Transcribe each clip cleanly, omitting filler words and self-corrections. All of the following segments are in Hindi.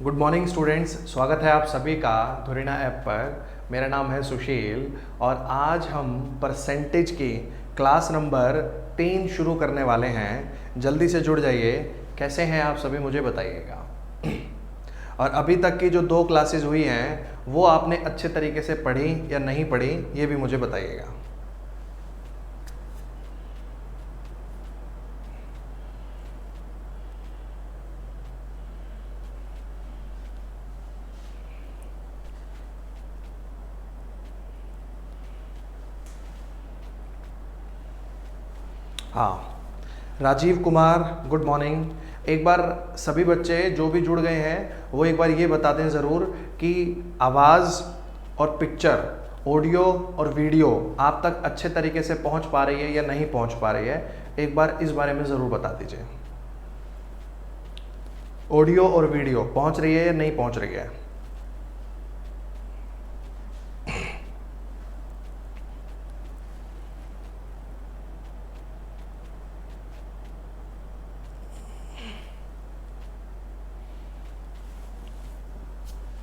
गुड मॉर्निंग स्टूडेंट्स, स्वागत है आप सभी का धुरीना ऐप पर। मेरा नाम है सुशील और आज हम परसेंटेज की क्लास नंबर 3 शुरू करने वाले हैं। जल्दी से जुड़ जाइए। कैसे हैं आप सभी, मुझे बताइएगा। और अभी तक की जो 2 क्लासेस हुई हैं वो आपने अच्छे तरीके से पढ़ी या नहीं पढ़ी, ये भी मुझे बताइएगा। हाँ, राजीव कुमार, गुड मॉर्निंग। एक बार सभी बच्चे जो भी जुड़ गए हैं वो एक बार ये बता दें ज़रूर कि आवाज़ और पिक्चर, ऑडियो और वीडियो आप तक अच्छे तरीके से पहुंच पा रही है या नहीं पहुंच पा रही है। एक बार इस बारे में ज़रूर बता दीजिए। ऑडियो और वीडियो पहुंच रही है या नहीं पहुंच रही है।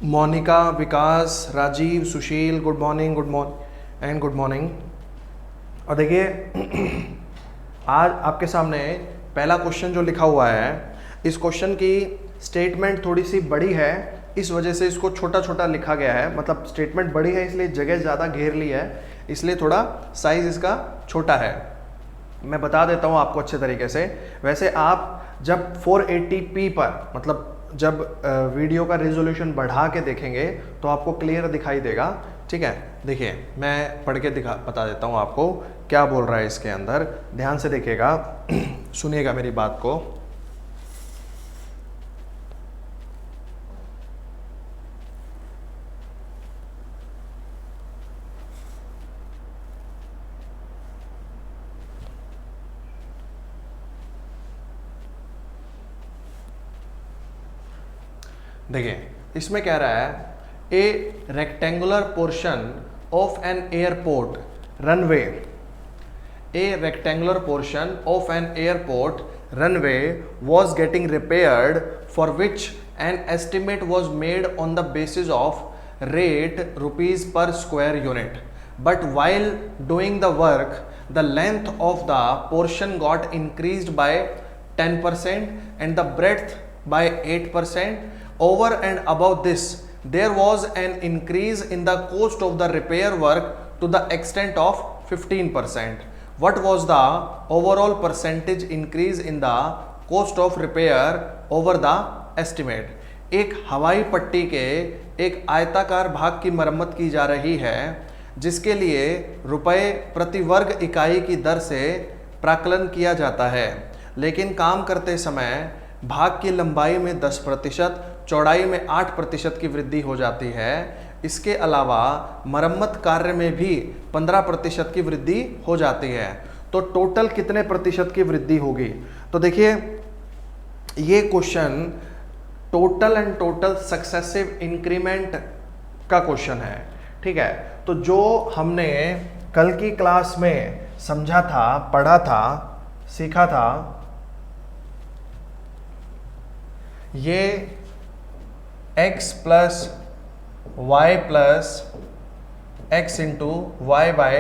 Monika, Vikas, Rajeev, Sushil, good morning and good morning. और देखिए आज आपके सामने पहला क्वेश्चन जो लिखा हुआ है, इस क्वेश्चन की स्टेटमेंट थोड़ी सी बड़ी है, इस वजह से इसको छोटा छोटा लिखा गया है। मतलब स्टेटमेंट बड़ी है इसलिए जगह ज़्यादा घेर ली है, इसलिए थोड़ा साइज इसका छोटा है। मैं बता देता हूँ आपको अच्छे तरीके से। वैसे आप जब 480p पर, मतलब जब वीडियो का रेजोल्यूशन बढ़ा के देखेंगे तो आपको क्लियर दिखाई देगा। ठीक है, देखिए मैं पढ़ के बता देता हूँ आपको क्या बोल रहा है इसके अंदर। ध्यान से देखिएगा, सुनिएगा मेरी बात को। देखिए इसमें कह रहा है, ए rectangular portion of an airport runway, A rectangular portion of an airport runway was getting repaired, for which an estimate was made on the basis of rate rupees per square unit. But while doing the work, the length of the portion got increased by 10% and the breadth by 8%. Over and above this, there was an increase in the cost of the repair work to the extent of 15%. What was the overall percentage increase in the cost of repair over the estimate? एक हवाई पट्टी के एक आयताकार भाग की मरम्मत की जा रही है, जिसके लिए रुपए प्रति वर्ग इकाई की दर से प्राकलन किया जाता है, लेकिन काम करते समय भाग की लंबाई में 10%, चौड़ाई में 8% की वृद्धि हो जाती है। इसके अलावा मरम्मत कार्य में भी 15% की वृद्धि हो जाती है। तो टोटल कितने प्रतिशत की वृद्धि होगी? तो देखिए ये question total and total successive increment का क्वेश्चन है। ठीक है, तो जो हमने कल की क्लास में समझा था, पढ़ा था, सीखा था, ये x plus Y plus X into Y by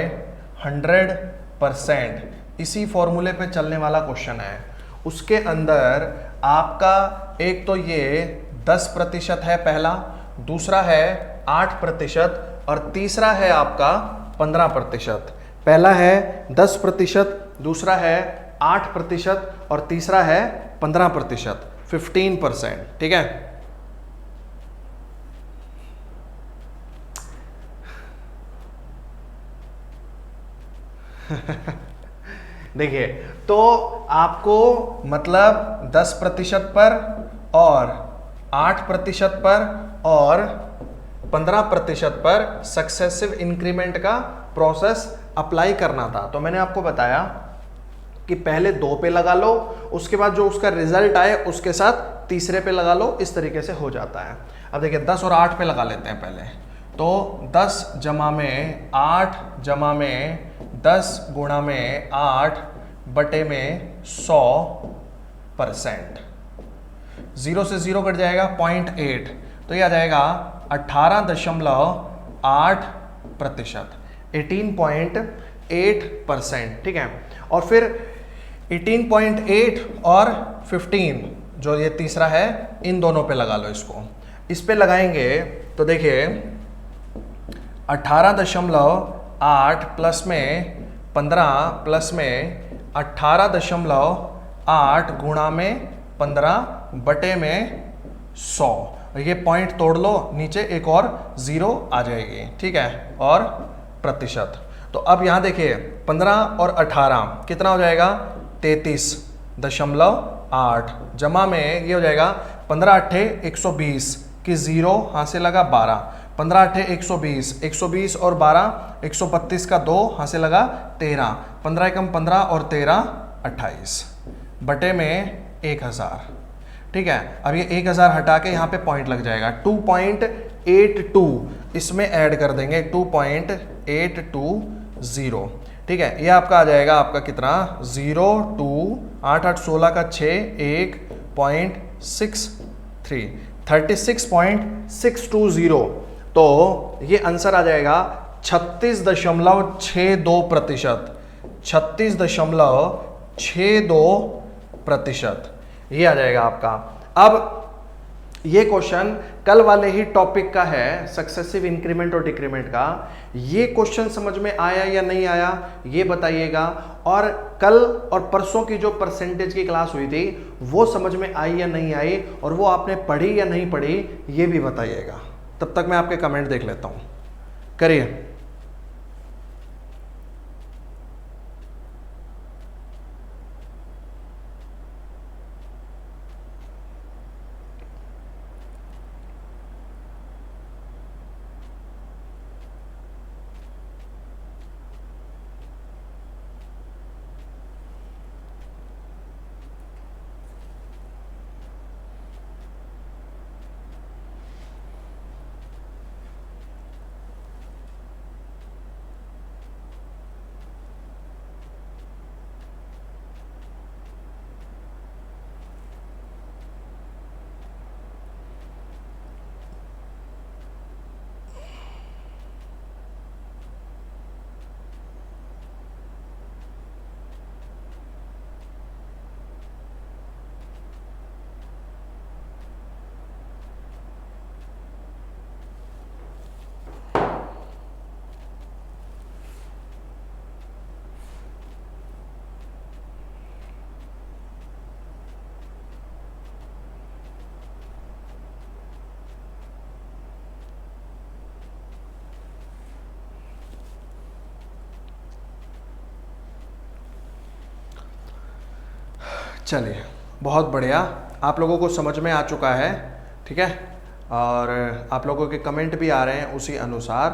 100%, इसी फॉर्मूले पे चलने वाला क्वेश्चन है। उसके अंदर आपका एक तो ये 10% है पहला, दूसरा है 8% और तीसरा है आपका 15%। पहला है 10%, दूसरा है 8% और तीसरा है 15%, 15%। ठीक है, देखिए तो आपको मतलब 10% पर और 8% पर और 15% पर सक्सेसिव इंक्रीमेंट का प्रोसेस अप्लाई करना था। तो मैंने आपको बताया कि पहले 2 पे लगा लो, उसके बाद जो उसका रिजल्ट आए उसके साथ तीसरे पे लगा लो, इस तरीके से हो जाता है। अब देखिए 10 और 8 पे लगा लेते हैं पहले। तो 10 जमा में 8 जमा में 10 गुणा में 8 बटे में 100%। 0 से 0 कट जाएगा 0.8, तो ये आ जाएगा 18.8%, 18.8%। ठीक है, और फिर 18.8 और 15 जो ये तीसरा है, इन दोनों पे लगा लो इसको। इस पे लगाएंगे तो देखिए 18.8 प्लस में 15 प्लस में 18.8 गुणा में 15 बटे में 100। ये पॉइंट तोड़ लो, नीचे एक और 0 आ जाएगी। ठीक है, और प्रतिशत। तो अब यहाँ देखिए 15 और 18 कितना हो जाएगा, 33.8 जमा में ये हो जाएगा 15 अट्ठे 120 की 0 हाथ से लगा 12, 15 अट्ठे 120, 120 और 12 132 का 2 हाथ से लगा 13, 15 एकम 15 और 13 28 बटे में 1000। ठीक है, अब ये 1000 हटा के यहाँ पे पॉइंट लग जाएगा 2.82, इसमें ऐड कर देंगे 2.820। ठीक है, ये आपका आ जाएगा आपका कितना 0 2 8 8 16 का 6 1.63 36.620। तो ये आंसर आ जाएगा 36.62%, 36.62%। ये आ जाएगा आपका। अब ये क्वेश्चन कल वाले ही टॉपिक का है, सक्सेसिव इंक्रीमेंट और डिक्रीमेंट का। ये क्वेश्चन समझ में आया या नहीं आया ये बताइएगा, और कल और परसों की जो परसेंटेज की क्लास हुई थी वो समझ में आई या नहीं आई, और वो आपने पढ़ी या नहीं पढ़ी ये भी बताइएगा। तब तक मैं आपके कमेंट देख लेता हूं, करिए। चलिए, बहुत बढ़िया, आप लोगों को समझ में आ चुका है। ठीक है, और आप लोगों के कमेंट भी आ रहे हैं उसी अनुसार,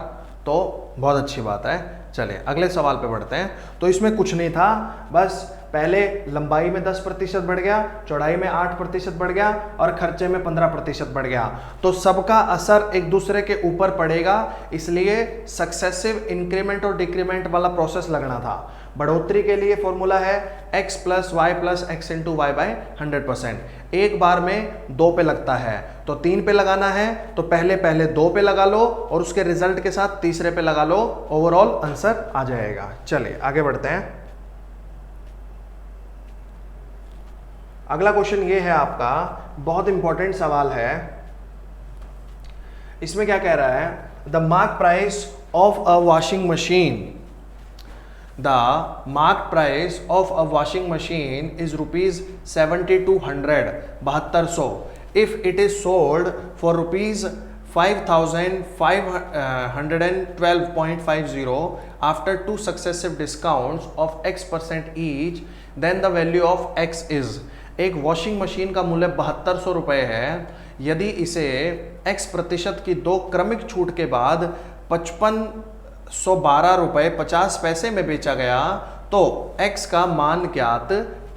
तो बहुत अच्छी बात है। चलिए अगले सवाल पे बढ़ते हैं। तो इसमें कुछ नहीं था, बस पहले लंबाई में 10% बढ़ गया, चौड़ाई में 8% बढ़ गया और खर्चे में 15% बढ़ गया। तो सबका असर एक दूसरे के ऊपर पड़ेगा, इसलिए सक्सेसिव इंक्रीमेंट और डिक्रीमेंट वाला प्रोसेस लगना था। बढ़ोतरी के लिए फॉर्मूला है x plus Y plus X into Y by 100%। एक बार में 2 पे लगता है, तो 3 पे लगाना है तो पहले 2 पे लगा लो और उसके रिजल्ट के साथ तीसरे पे लगा लो, ओवरऑल आंसर आ जाएगा। चलिए आगे बढ़ते हैं। अगला क्वेश्चन ये है आपका, बहुत इंपॉर्टेंट सवाल है। इसमें क्या कह रहा है, the mark price of a washing machine, the marked price of a washing machine is rupees 7200, 7200 if it is sold for rupees 5512.50 after 2 successive discounts of x% each, then the value of x is। एक वॉशिंग मशीन का मूल्य 7200 रुपये है। यदि इसे x% की 2 क्रमिक छूट के बाद 5512 रुपये 50 पैसे में बेचा गया तो x का मान ज्ञात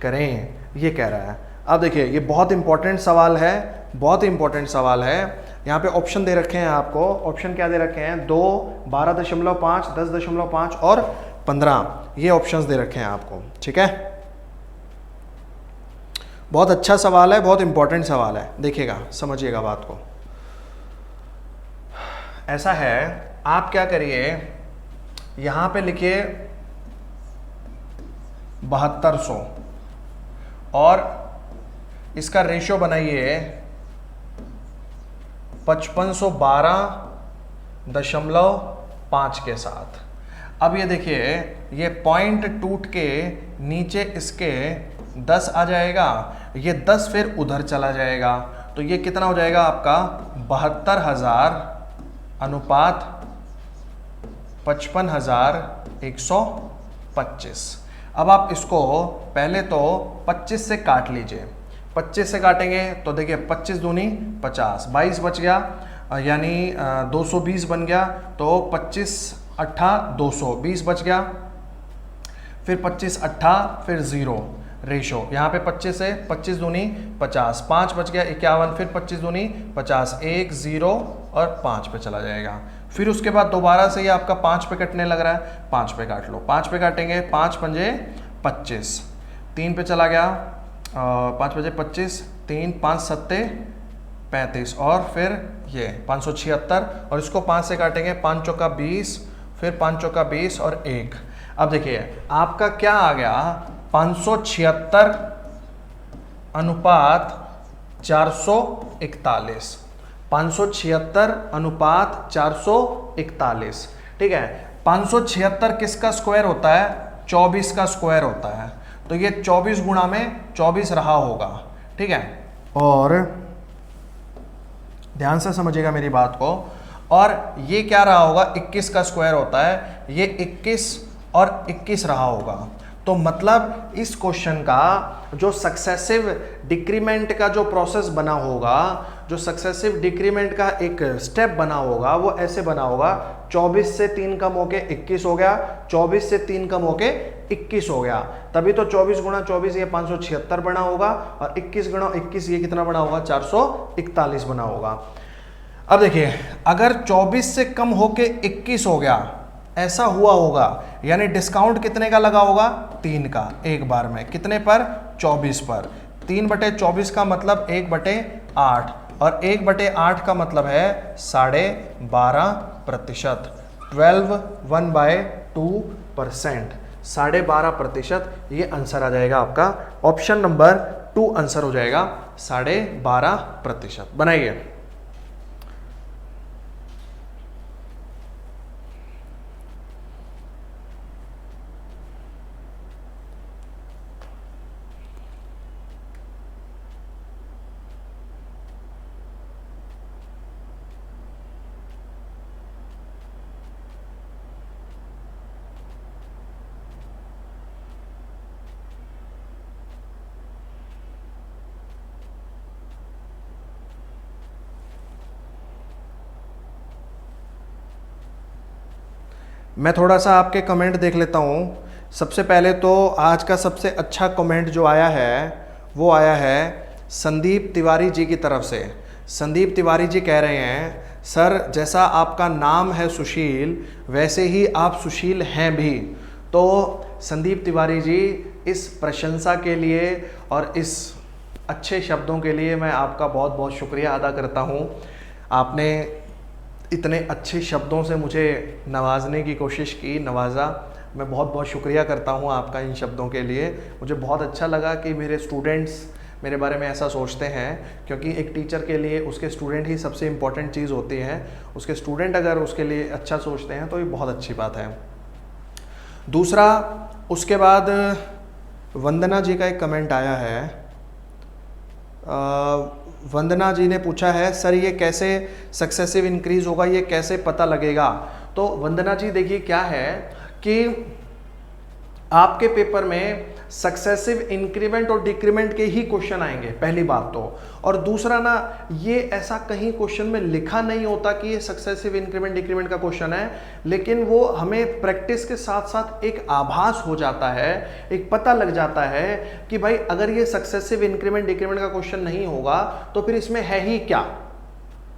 करें, ये कह रहा है। अब देखिए ये बहुत इंपॉर्टेंट सवाल है, बहुत इंपॉर्टेंट सवाल है। यहाँ पे ऑप्शन दे रखे हैं आपको, ऑप्शन क्या दे रखे हैं, 2, 12.5, 10.5 और 15, ये ऑप्शंस दे रखे हैं आपको। ठीक है, बहुत अच्छा सवाल है, बहुत इंपॉर्टेंट सवाल है, देखिएगा समझिएगा बात को। ऐसा है, आप क्या करिए, यहां पे लिखिए 7200 और इसका रेशियो बनाइए 5512.5 के साथ। अब ये देखिए, ये पॉइंट टूट के नीचे इसके 10 आ जाएगा, ये 10 फिर उधर चला जाएगा, तो ये कितना हो जाएगा आपका 72,000 अनुपात 55,125। अब आप इसको पहले तो 25 से काट लीजिए, 25 से काटेंगे तो देखिए 25 दूनी 50, 22 बच गया, यानी 220 बन गया, तो 25 अट्ठा 200, 20 बच गया, फिर 25 अट्ठा फिर 0 रेशो, यहाँ पे 25 से 25 दूनी 50, 5 बच गया 51, फिर 25 दूनी 50, 1 0 और 5 पे चला जाएगा। फिर उसके बाद दोबारा से ये आपका 5 पे कटने लग रहा है, 5 पे काट लो, 5 पे काटेंगे, 5 पंजे 25, 3 पे चला गया, 5 बजे 25, 3 5 सत्ते 35 और फिर ये 576 और इसको 5 से काटेंगे, 5 चौका 20, फिर 5 चौका 20 और 1। अब देखिए आपका क्या आ गया 576 अनुपात 441, 576 अनुपात 441, ठीक है। 576 किसका स्क्वायर होता है, 24 का स्क्वायर होता है, तो ये 24 गुणा में 24 रहा होगा, ठीक है। और ध्यान से समझिएगा मेरी बात को, और ये क्या रहा होगा 21 का स्क्वायर होता है, ये 21 और 21 रहा होगा। तो मतलब इस क्वेश्चन का जो सक्सेसिव डिक्रीमेंट का जो प्रोसेस बना होगा, जो सक्सेसिव डिक्रीमेंट का एक स्टेप बना होगा, वो ऐसे बना होगा 24 से 3 कम होके 21 हो गया, 24 से 3 कम होके 21 हो गया, तभी तो 24 गुणा 24 ये 576 बना होगा, और 21 गुणा 21 ये कितना बना होगा 441 बना होगा। अब देखिए अगर 24 से कम होके 21 हो गया, ऐसा हुआ होगा, यानी डिस्काउंट कितने का लगा होगा 3 का, एक बार में कितने पर 24 पर, 3/24 का मतलब 1/8 और 1/8 का मतलब है 12.5%, 12 1/2%, 12.5%। ये आंसर आ जाएगा आपका, ऑप्शन नंबर 2 आंसर हो जाएगा 12.5%। बनाइए। मैं थोड़ा सा आपके कमेंट देख लेता हूँ। सबसे पहले तो आज का सबसे अच्छा कमेंट जो आया है वो आया है संदीप तिवारी जी की तरफ से। संदीप तिवारी जी कह रहे हैं, सर जैसा आपका नाम है सुशील, वैसे ही आप सुशील हैं भी। तो संदीप तिवारी जी, इस प्रशंसा के लिए और इस अच्छे शब्दों के लिए मैं आपका बहुत बहुत शुक्रिया अदा करता हूँ। आपने इतने अच्छे शब्दों से मुझे नवाजने की कोशिश की, नवाजा। मैं बहुत बहुत शुक्रिया करता हूँ आपका इन शब्दों के लिए। मुझे बहुत अच्छा लगा कि मेरे स्टूडेंट्स मेरे बारे में ऐसा सोचते हैं, क्योंकि एक टीचर के लिए उसके स्टूडेंट ही सबसे इम्पोर्टेंट चीज़ होती है। उसके स्टूडेंट अगर उसके लिए अच्छा सोचते हैं तो ये बहुत अच्छी बात है। दूसरा, उसके बाद वंदना जी का एक कमेंट आया है। वंदना जी ने पूछा है, सर ये कैसे सक्सेसिव इंक्रीज होगा, ये कैसे पता लगेगा? तो वंदना जी देखिए क्या है कि आपके पेपर में सक्सेसिव इंक्रीमेंट और डिक्रीमेंट के ही क्वेश्चन आएंगे, पहली बात तो। और दूसरा ना, ये ऐसा कहीं क्वेश्चन में लिखा नहीं होता कि ये सक्सेसिव इंक्रीमेंट डिक्रीमेंट का क्वेश्चन है, लेकिन वो हमें प्रैक्टिस के साथ साथ एक आभास हो जाता है, एक पता लग जाता है कि भाई अगर ये सक्सेसिव इंक्रीमेंट डिक्रीमेंट का क्वेश्चन नहीं होगा तो फिर इसमें है ही क्या।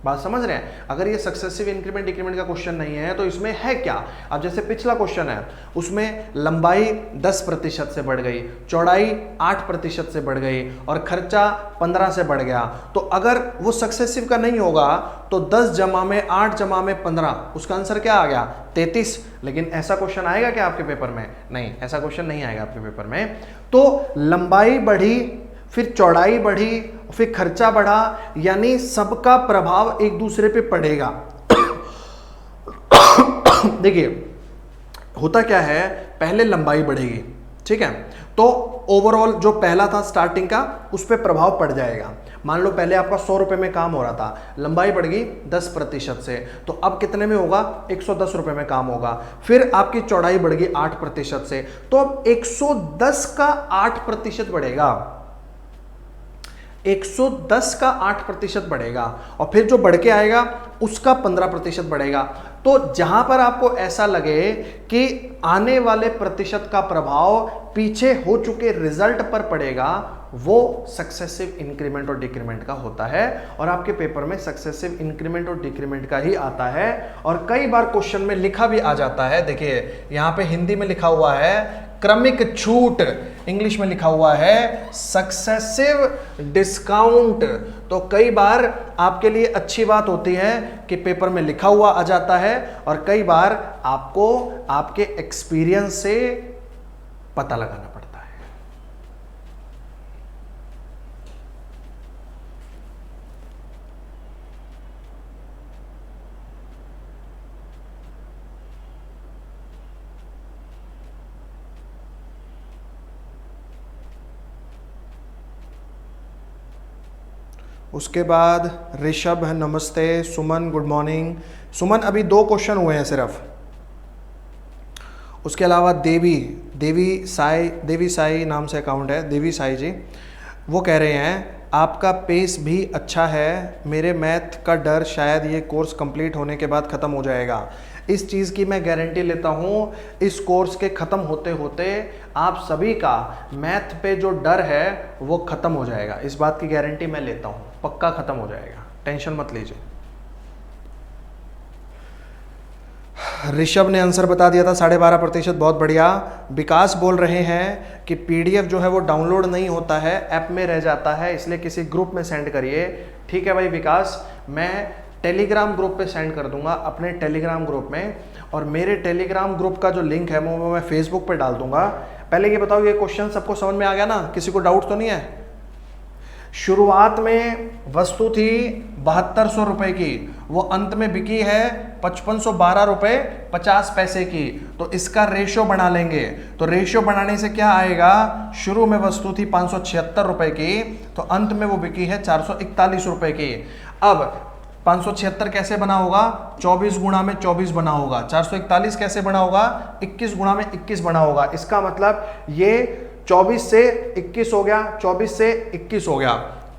बात समझ रहे हैं? अगर ये सक्सेसिव इंक्रीमेंट डिक्रीमेंट का क्वेश्चन नहीं है तो इसमें है क्या? अब जैसे पिछला क्वेश्चन है उसमें लंबाई 10% से बढ़ गई, चौड़ाई 8% से बढ़ गई और खर्चा 15 से बढ़ गया, तो अगर वो सक्सेसिव का नहीं होगा तो 10 जमा में 8 जमा में 15, उसका आंसर क्या आ गया? 33। लेकिन ऐसा क्वेश्चन आएगा क्या आपके पेपर में? नहीं, ऐसा क्वेश्चन नहीं आएगा आपके पेपर में। तो लंबाई बढ़ी, फिर चौड़ाई बढ़ी, फिर खर्चा बढ़ा, यानी सबका प्रभाव एक दूसरे पे पड़ेगा। देखिए होता क्या है, पहले लंबाई बढ़ेगी, ठीक है, तो ओवरऑल जो पहला था स्टार्टिंग का उस पर प्रभाव पड़ जाएगा। मान लो पहले आपका 100 रुपए में काम हो रहा था, लंबाई बढ़ गई 10% से, तो अब कितने में होगा? 110 रुपए में काम होगा। फिर आपकी चौड़ाई बढ़ गई 8% से, तो अब 110 का 8% बढ़ेगा, 110 का 8% बढ़ेगा, और फिर जो बढ़ के आएगा उसका 15% बढ़ेगा। तो जहां पर आपको ऐसा लगे कि आने वाले प्रतिशत का प्रभाव पीछे हो चुके रिजल्ट पर पड़ेगा, वो सक्सेसिव इंक्रीमेंट और डिक्रीमेंट का होता है। और आपके पेपर में सक्सेसिव इंक्रीमेंट और डिक्रीमेंट का ही आता है, और कई बार क्वेश्चन में लिखा भी आ जाता है। देखिए यहां पे हिंदी में लिखा हुआ है क्रमिक छूट, इंग्लिश में लिखा हुआ है सक्सेसिव डिस्काउंट। तो कई बार आपके लिए अच्छी बात होती है कि पेपर में लिखा हुआ आ जाता है, और कई बार आपको आपके एक्सपीरियंस से पता लगाना पड़ता है। उसके बाद ऋषभ है, नमस्ते। सुमन गुड मॉर्निंग। सुमन अभी 2 क्वेश्चन हुए हैं सिर्फ। उसके अलावा देवी साई नाम से अकाउंट है, देवी साई जी, वो कह रहे हैं आपका पेस भी अच्छा है, मेरे मैथ का डर शायद ये कोर्स कंप्लीट होने के बाद ख़त्म हो जाएगा। इस चीज़ की मैं गारंटी लेता हूँ, इस कोर्स के ख़त्म होते होते आप सभी का मैथ पे जो डर है वो ख़त्म हो जाएगा। इस बात की गारंटी मैं लेता हूँ, पक्का ख़त्म हो जाएगा, टेंशन मत लीजिए। ऋषभ ने आंसर बता दिया था 12.5%, बहुत बढ़िया। विकास बोल रहे हैं कि पीडीएफ जो है वो डाउनलोड नहीं होता है, ऐप में रह जाता है, इसलिए किसी ग्रुप में सेंड करिए। ठीक है भाई विकास, मैं टेलीग्राम ग्रुप पे सेंड कर दूंगा, अपने टेलीग्राम ग्रुप में, और मेरे टेलीग्राम ग्रुप का जो लिंक है वो मैं फेसबुक पे डाल दूंगा। पहले ये बताओ, ये क्वेश्चन सबको समझ में आ गया ना? किसी को डाउट तो नहीं है? शुरुआत में वस्तु थी 7200 रुपए की, वो अंत में बिकी है 5512 रुपए 50 पैसे की, तो इसका रेशियो बना लेंगे। तो रेशियो बनाने से क्या आएगा, शुरू में वस्तु थी 576 रुपए की, तो अंत में वो बिकी है 441 रुपए की। अब 576 कैसे बना होगा? 24 गुणा में 24 बना होगा। 441 कैसे बना होगा? 21 गुणा में 21 बना होगा। इसका मतलब ये 24 से 21 हो गया, 24 से 21 हो गया।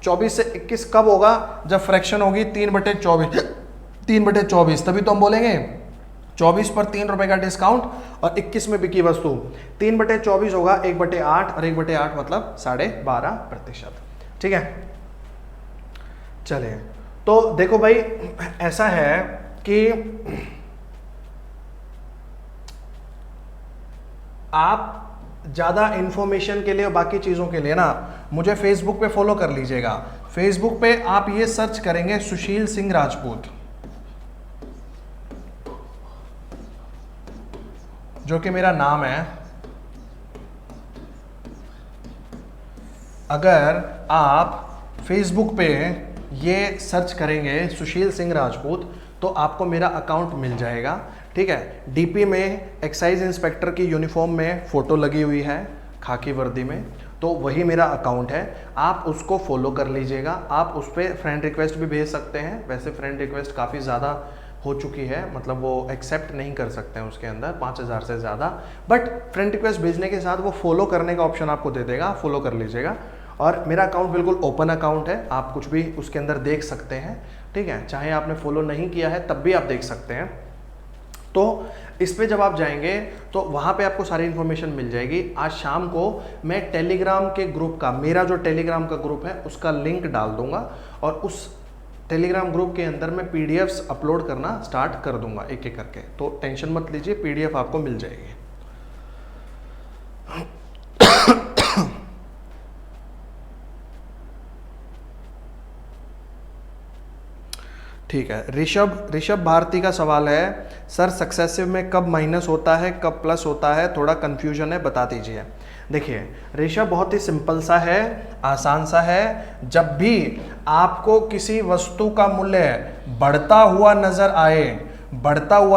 24 से 21 कब होगा? जब फ्रैक्शन होगी 3/24, 3/24, तभी तो हम बोलेंगे 24 पर 3 रुपए का डिस्काउंट और 21 में बिकी वस्तु। 3/24 होगा 1/8, और 1/8 मतलब 12.5%। ठीक है, चलिए। तो देखो भाई, ऐसा है कि आप ज़्यादा इन्फॉर्मेशन के लिए और बाकी चीज़ों के लिए ना मुझे फेसबुक पे फॉलो कर लीजिएगा। फेसबुक पे आप ये सर्च करेंगे सुशील सिंह राजपूत, जो कि मेरा नाम है। अगर आप फेसबुक पे ये सर्च करेंगे सुशील सिंह राजपूत तो आपको मेरा अकाउंट मिल जाएगा। ठीक है, डीपी में एक्साइज इंस्पेक्टर की यूनिफॉर्म में फ़ोटो लगी हुई है, खाकी वर्दी में, तो वही मेरा अकाउंट है। आप उसको फॉलो कर लीजिएगा। आप उस पर फ्रेंड रिक्वेस्ट भी भेज सकते हैं। वैसे फ्रेंड रिक्वेस्ट काफ़ी ज़्यादा हो चुकी है, मतलब वो एक्सेप्ट नहीं कर सकते हैं उसके अंदर 5000 से ज़्यादा, बट फ्रेंड रिक्वेस्ट भेजने के साथ वो फॉलो करने का ऑप्शन आपको दे देगा, फॉलो कर लीजिएगा। और मेरा अकाउंट बिल्कुल ओपन अकाउंट है, आप कुछ भी उसके अंदर देख सकते हैं। ठीक है, चाहे आपने फॉलो नहीं किया है तब भी आप देख सकते हैं। तो इस पे जब आप जाएंगे तो वहाँ पे आपको सारी इन्फॉर्मेशन मिल जाएगी। आज शाम को मैं टेलीग्राम के ग्रुप का, मेरा जो टेलीग्राम का ग्रुप है उसका लिंक डाल दूंगा, और उस टेलीग्राम ग्रुप के अंदर मैं पीडीएफ्स अपलोड करना स्टार्ट कर दूंगा एक एक करके, तो टेंशन मत लीजिए, पीडीएफ आपको मिल जाएगी। ठीक है, ऋषभ भारती का सवाल है, सर सक्सेसिव में कब माइनस होता है कब प्लस होता है, थोड़ा कंफ्यूजन है, बता दीजिए। देखिए ऋषभ बहुत ही सिंपल सा है, आसान सा है। जब भी आपको किसी वस्तु का मूल्य बढ़ता हुआ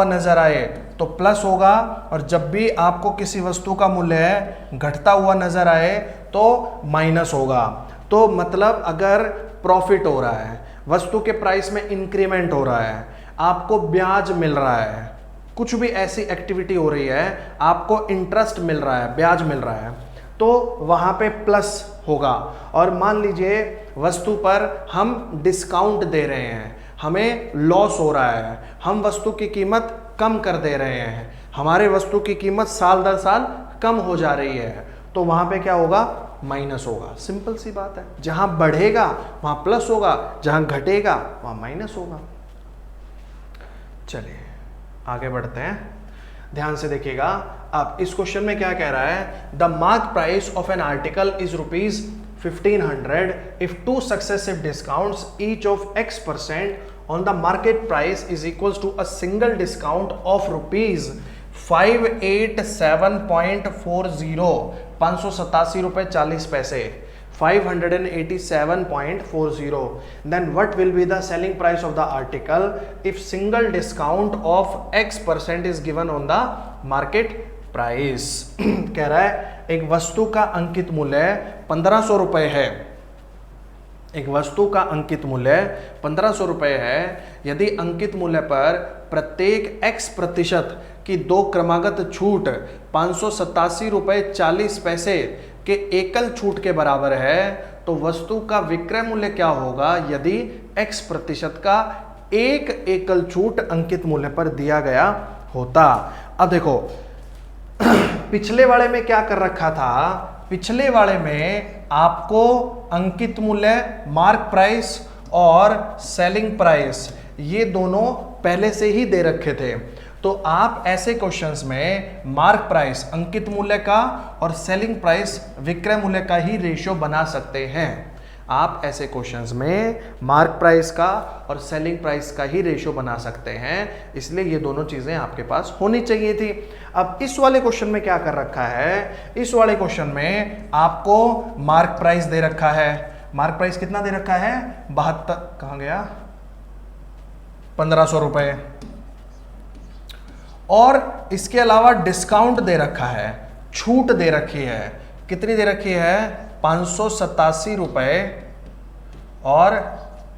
नजर आए तो प्लस होगा, और जब भी आपको किसी वस्तु का मूल्य घटता हुआ नजर आए तो माइनस होगा। तो मतलब अगर प्रॉफिट हो रहा है, वस्तु के प्राइस में इंक्रीमेंट हो रहा है, आपको ब्याज मिल रहा है, कुछ भी ऐसी एक्टिविटी हो रही है, आपको इंटरेस्ट मिल रहा है, ब्याज मिल रहा है, तो वहां पे प्लस होगा। और मान लीजिए वस्तु पर हम डिस्काउंट दे रहे हैं, हमें लॉस हो रहा है, हम वस्तु की कीमत कम कर दे रहे हैं, हमारे वस्तु की कीमत साल दर साल कम हो जा रही है, तो वहां पे क्या होगा, माइनस होगा। सिंपल सी बात है, जहां बढ़ेगा वहां प्लस होगा, जहां घटेगा वहां माइनस होगा। चलिए आगे बढ़ते हैं, ध्यान से देखिएगा। अब इस क्वेश्चन में क्या कह रहा है, the mark price of an article is ₹1500 if two successive discounts each of X% on the market price is equals to a single discount of ₹587.40, 587.40 587.40. Then what will be the selling price of the article if single discount of X% is given on the market price? कह रहा है एक वस्तु का अंकित मूल्य 1500 रुपए है, एक वस्तु का अंकित मूल्य 1500 रुपए है। यदि अंकित मूल्य पर प्रत्येक X% की 2 क्रमागत छूट 587.40 के एकल छूट के बराबर है, तो वस्तु का विक्रय मूल्य क्या होगा यदि X% का एक एकल छूट अंकित मूल्य पर दिया गया होता। अब देखो पिछले वाले में क्या कर रखा था, पिछले वाले में आपको अंकित मूल्य, मार्क प्राइस और सेलिंग प्राइस, ये दोनों पहले से ही दे रखे थे। तो आप ऐसे क्वेश्चंस में मार्क प्राइस अंकित मूल्य का और सेलिंग प्राइस विक्रय मूल्य का ही रेशियो बना सकते हैं। आप ऐसे क्वेश्चंस में मार्क प्राइस का और सेलिंग प्राइस का ही रेशियो बना सकते हैं, इसलिए ये दोनों चीजें आपके पास होनी चाहिए थी। अब इस वाले क्वेश्चन में क्या कर रखा है, इस वाले क्वेश्चन में आपको मार्क प्राइस दे रखा है। मार्क प्राइस कितना दे रखा है, 72, कहां गया, 1500 रुपए, और इसके अलावा डिस्काउंट दे रखा है, छूट दे रखी है, कितनी दे रखी है, 587 रुपए और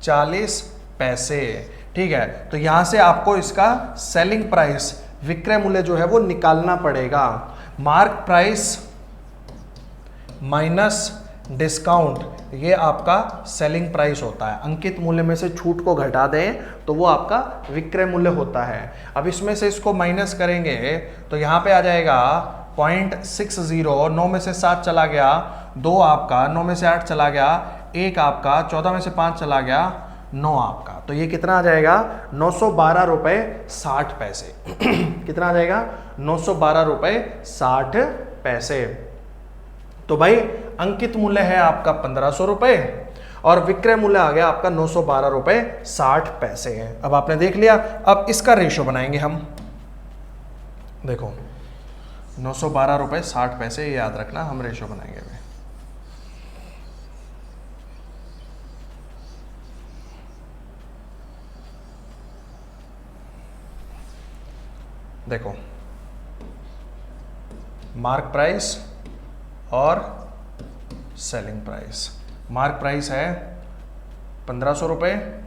40 पैसे। ठीक है, तो यहां से आपको इसका सेलिंग प्राइस, विक्रय मूल्य जो है वो निकालना पड़ेगा। मार्क प्राइस माइनस डिस्काउंट, ये आपका सेलिंग प्राइस होता है। अंकित मूल्य में से छूट को घटा दें तो वो आपका विक्रय मूल्य होता है। अब इसमें से इसको माइनस करेंगे तो यहां पे आ जाएगा 0.60, 9 में से 7 चला गया, 2 आपका, 9 में से 8 चला गया, 1 आपका, 14 में से 5 चला गया, 9 आपका। तो ये कितना आ जाएगा, 912 रुपए 60 पैसे। कितना आ जाएगा, 912 रुपए 60 पैसे। तो भाई अंकित मूल्य है आपका 1500 रुपए और विक्रय मूल्य आ गया आपका 912 रुपए 60 पैसे है। अब आपने देख लिया, अब इसका रेशियो बनाएंगे हम। देखो 912 रुपए 60 पैसे, ये याद रखना, हम रेशियो बनाएंगे अभी। देखो मार्क प्राइस और सेलिंग प्राइस। मार्क प्राइस है 1500 रुपए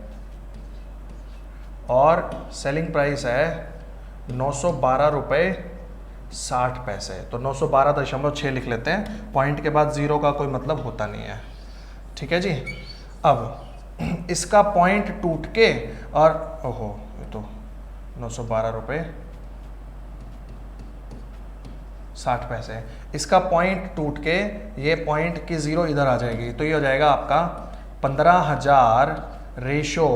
और सेलिंग प्राइस है 912 रुपए 60 पैसे। तो 912.6 लिख लेते हैं, पॉइंट के बाद 0 का कोई मतलब होता नहीं है। ठीक है जी। अब इसका पॉइंट टूट के, और ओहो ये तो 912 रुपए 60 पैसे, इसका पॉइंट टूट के ये पॉइंट की 0 इधर आ जाएगी, तो ये हो जाएगा आपका 15,000 रेशो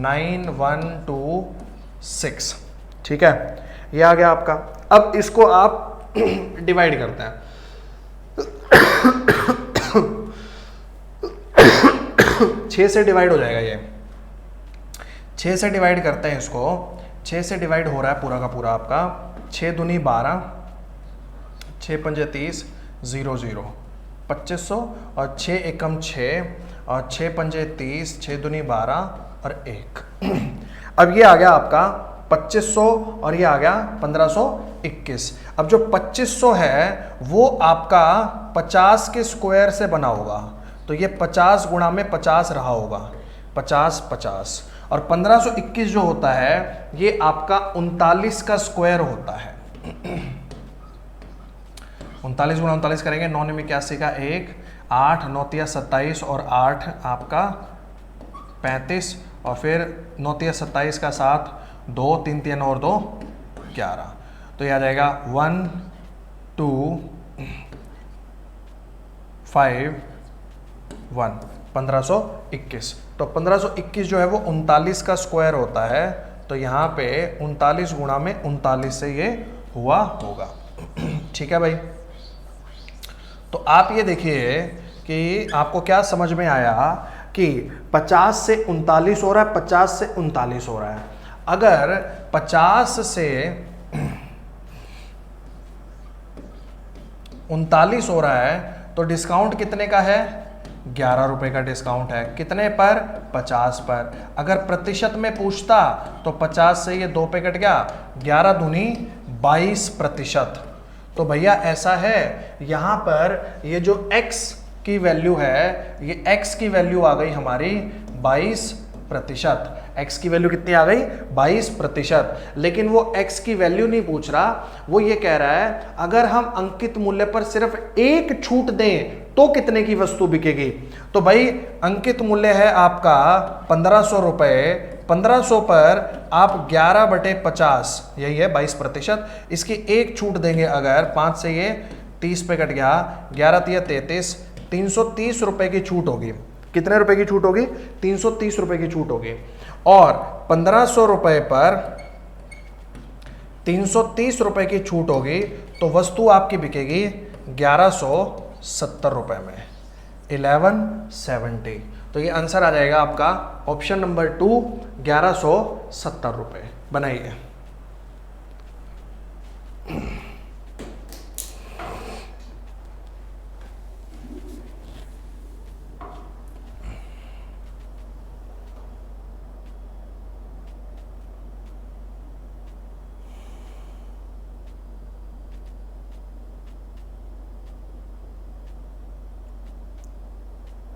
9126। ठीक है, ये आ गया आपका। अब इसको आप डिवाइड करते हैं। 6 से डिवाइड हो जाएगा ये, 6 से डिवाइड करते हैं इसको। 6 से डिवाइड हो रहा है पूरा का पूरा आपका। 6 दूनी 12, 6 पंजे 30, 0 0 2500 और 6 एकम 6 और 6 पंजे 30, 6 दूनी 12 और 1। अब ये आ गया आपका 2500 और ये आ गया 1521। अब जो 2500 है वो आपका 50 के स्क्वायर से बना होगा, तो ये 50 गुणा में 50 रहा होगा, 50 50। और 1521 जो होता है ये आपका 39 का स्क्वायर होता है। 39 गुणा 39 करेंगे, 9 में 81 का 1, 8 9 तिया 27 और 8 आपका 35 और फिर 9 तिया 27 का 7, 2 3 3 और 2 11। तो ये आ जाएगा 1 2 5 1 1521। तो 1521 जो है वो 39 का स्क्वायर होता है, तो यहाँ पे 39 गुणा में 39 से ये हुआ होगा। ठीक है भाई, तो आप ये देखिए कि आपको क्या समझ में आया कि 50 से 39 हो रहा है, 50 से 39 हो रहा है। अगर 50 से 39 हो रहा है तो डिस्काउंट कितने का है? 11 रुपए का डिस्काउंट है। कितने पर? 50 पर। अगर प्रतिशत में पूछता तो 50 से ये 2 पे कट गया, 11 दूनी 22%। तो भैया ऐसा है, यहाँ पर ये जो x की वैल्यू है, ये x की वैल्यू आ गई हमारी 22%। x की वैल्यू कितनी आ गई? 22%। लेकिन वो x की वैल्यू नहीं पूछ रहा, वो ये कह रहा है अगर हम अंकित मूल्य पर सिर्फ एक छूट दें तो कितने की वस्तु बिकेगी। तो भाई अंकित मूल्य है आपका 1500 रुपए, 1500 पर आप 11/50, यही है 22%। इसकी एक छूट देंगे अगर 5 से ये 30 पे कट गया, 11 तिया 33, 330 रुपए की छूट होगी। कितने रुपए की छूट होगी? 330 रुपए की छूट होगी। और 1500 रुपए पर 330 रुपए की छूट होगी, तो वस्तु आपकी बिकेगी 1170 रुपए में, 1170। तो ये आंसर आ जाएगा आपका ऑप्शन नंबर 2, 1170 रुपए। बनाइए।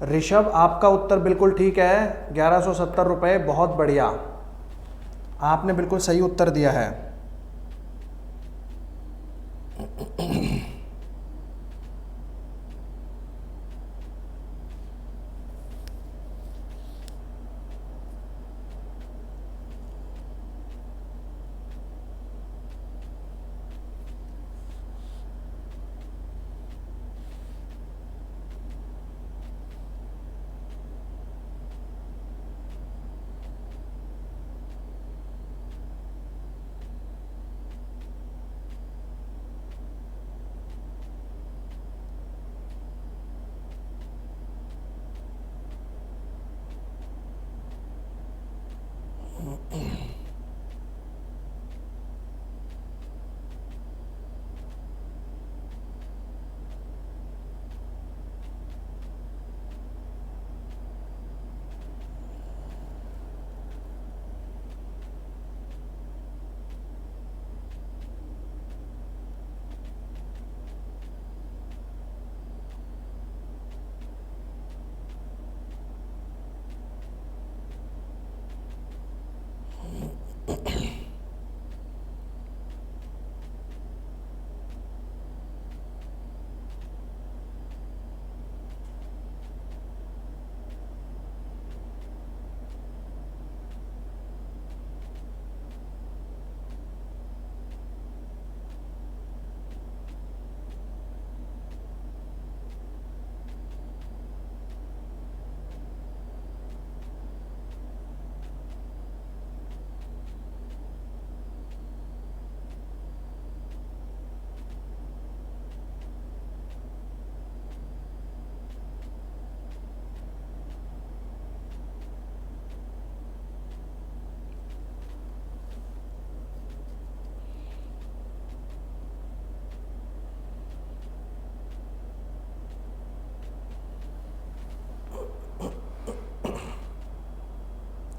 ऋषभ, आपका उत्तर बिल्कुल ठीक है, 1170 रुपए। बहुत बढ़िया, आपने बिल्कुल सही उत्तर दिया है।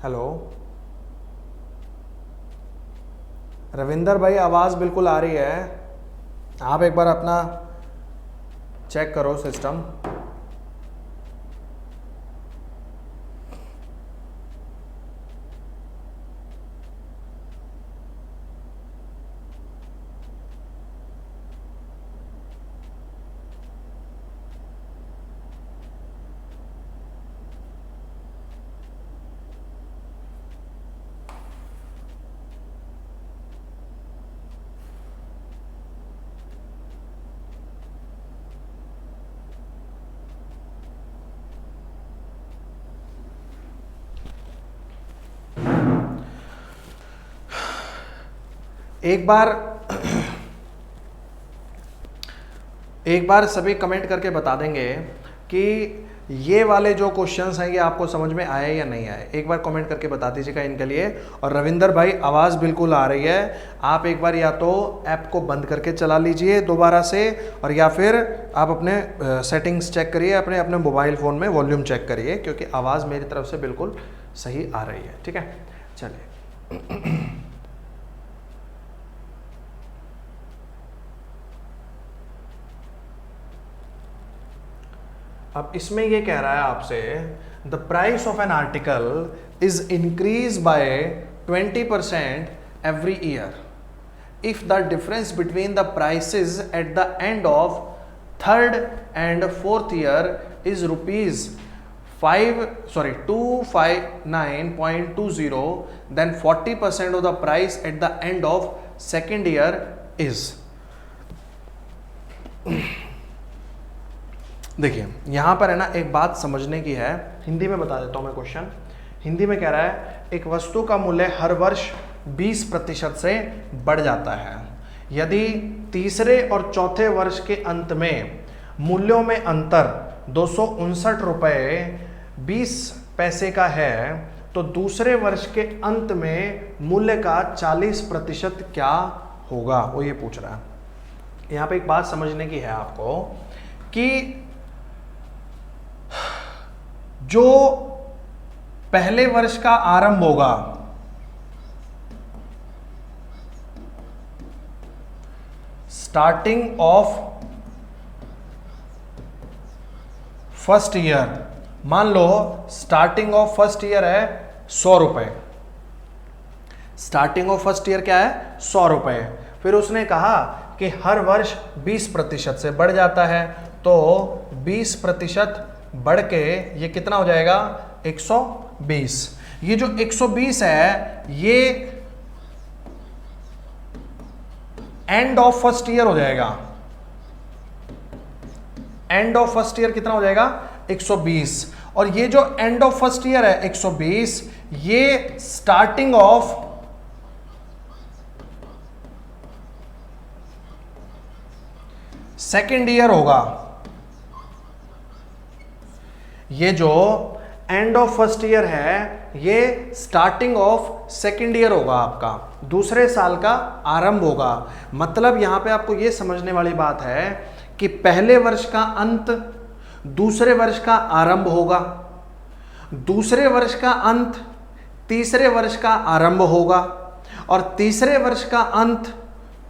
हेलो रविंदर भाई, आवाज़ बिल्कुल आ रही है, आप एक बार अपना चेक करो सिस्टम। एक बार सभी कमेंट करके बता देंगे कि ये वाले जो क्वेश्चंस हैं ये आपको समझ में आए या नहीं आए। एक बार कमेंट करके बता दीजिएगा इनके लिए। और रविंदर भाई, आवाज़ बिल्कुल आ रही है, आप एक बार या तो ऐप को बंद करके चला लीजिए दोबारा से, और या फिर आप अपने सेटिंग्स चेक करिए, अपने अपने मोबाइल फ़ोन में वॉल्यूम चेक करिए, क्योंकि आवाज़ मेरी तरफ से बिल्कुल सही आ रही है। ठीक है, चलिए। अब इसमें ये कह रहा है आपसे, the price of an article is increase by 20% every year if the difference between the prices at the end of third and fourth year is $259.20, then 40% of the price at the end of second year is। देखिए यहाँ पर है ना, एक बात समझने की है, हिंदी में बता देता हूँ मैं क्वेश्चन। हिंदी में कह रहा है, एक वस्तु का मूल्य हर वर्ष 20% से बढ़ जाता है। यदि तीसरे और चौथे वर्ष के अंत में मूल्यों में अंतर 259 रुपये 20 पैसे का है, तो दूसरे वर्ष के अंत में मूल्य का 40% क्या होगा, वो ये पूछ रहा है। यहाँ पे एक बात समझने की है आपको कि जो पहले वर्ष का आरंभ होगा, स्टार्टिंग ऑफ फर्स्ट ईयर, मान लो स्टार्टिंग ऑफ फर्स्ट ईयर है 100 रुपए। स्टार्टिंग ऑफ फर्स्ट ईयर क्या है, 100 रुपए। फिर उसने कहा कि हर वर्ष 20% से बढ़ जाता है, तो 20% बढ़ के ये कितना हो जाएगा, 120। ये जो 120 है ये एंड ऑफ फर्स्ट ईयर हो जाएगा। एंड ऑफ फर्स्ट ईयर कितना हो जाएगा, 120। और ये जो एंड ऑफ फर्स्ट ईयर है 120, ये स्टार्टिंग ऑफ सेकेंड ईयर होगा। ये जो एंड ऑफ फर्स्ट ईयर है ये स्टार्टिंग ऑफ सेकेंड ईयर होगा, आपका दूसरे साल का आरंभ होगा। मतलब यहां पे आपको ये समझने वाली बात है कि पहले वर्ष का अंत दूसरे वर्ष का आरंभ होगा, दूसरे वर्ष का अंत तीसरे वर्ष का आरंभ होगा, और तीसरे वर्ष का अंत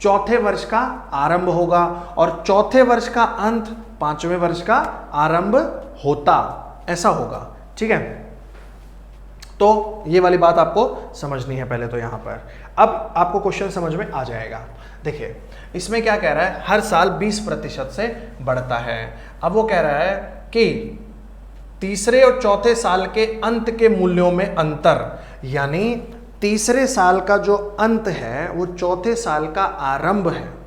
चौथे वर्ष का आरंभ होगा, और चौथे वर्ष का अंत पांचवें वर्ष का आरंभ होता, ऐसा होगा। ठीक है, तो ये वाली बात आपको समझनी है पहले तो यहां पर। अब आपको क्वेश्चन समझ में आ जाएगा। देखिए इसमें क्या कह रहा है, हर साल 20% से बढ़ता है। अब वो कह रहा है कि तीसरे और चौथे साल के अंत के मूल्यों में अंतर, यानी तीसरे साल का जो अंत है वो चौथे साल का आरंभ है।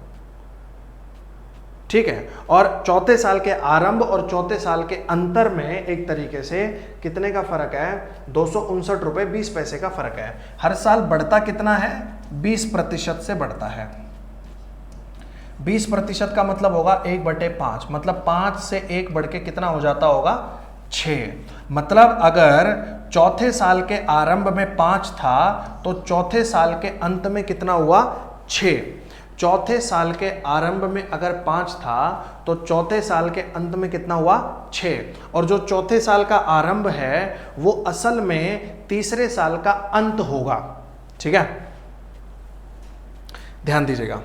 ठीक है, और चौथे साल के आरंभ और चौथे साल के अंतर में एक तरीके से कितने का फर्क है, 259 रुपये 20 पैसे का फर्क है। हर साल बढ़ता कितना है, 20% से बढ़ता है। 20% का मतलब होगा 1/5, मतलब 5 से 1 बढ़ के कितना हो जाता होगा, 6। मतलब अगर चौथे साल के आरंभ में 5 था तो चौथे साल के अंत में कितना हुआ, 6। चौथे साल के आरंभ में अगर 5 था तो चौथे साल के अंत में कितना हुआ 6, और जो चौथे साल का आरंभ है वो असल में तीसरे साल का अंत होगा। ठीक है, ध्यान दीजिएगा।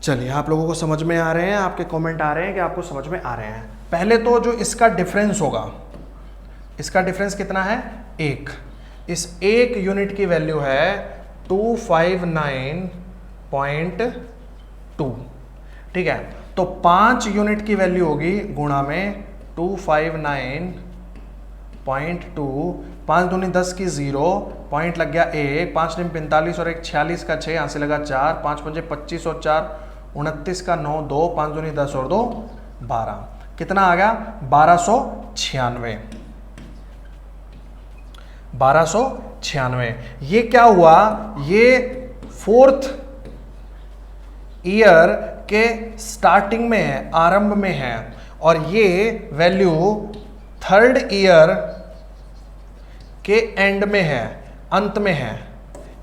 चलिए, आप लोगों को समझ में आ रहे हैं, आपके कमेंट आ रहे हैं कि आपको समझ में आ रहे हैं। पहले तो जो इसका डिफरेंस होगा, इसका डिफरेंस कितना है 1, इस 1 यूनिट की वैल्यू है 259.2। ठीक है, तो 5 यूनिट की वैल्यू होगी गुणा में 259.2, 5 दूनी 10 की 0, पॉइंट लग गया 1, 5 दिन 45 और 1 46 का 6, यहाँ से लगा 4, 5 पंजे 25 और 4 29 का 9, 2, 5 दूनी 10 और 2 12, कितना आ गया 1296। 1296। ये क्या हुआ, ये 4th ईयर के स्टार्टिंग में है, आरंभ में है, और ये वैल्यू 3rd ईयर के एंड में है, अंत में है,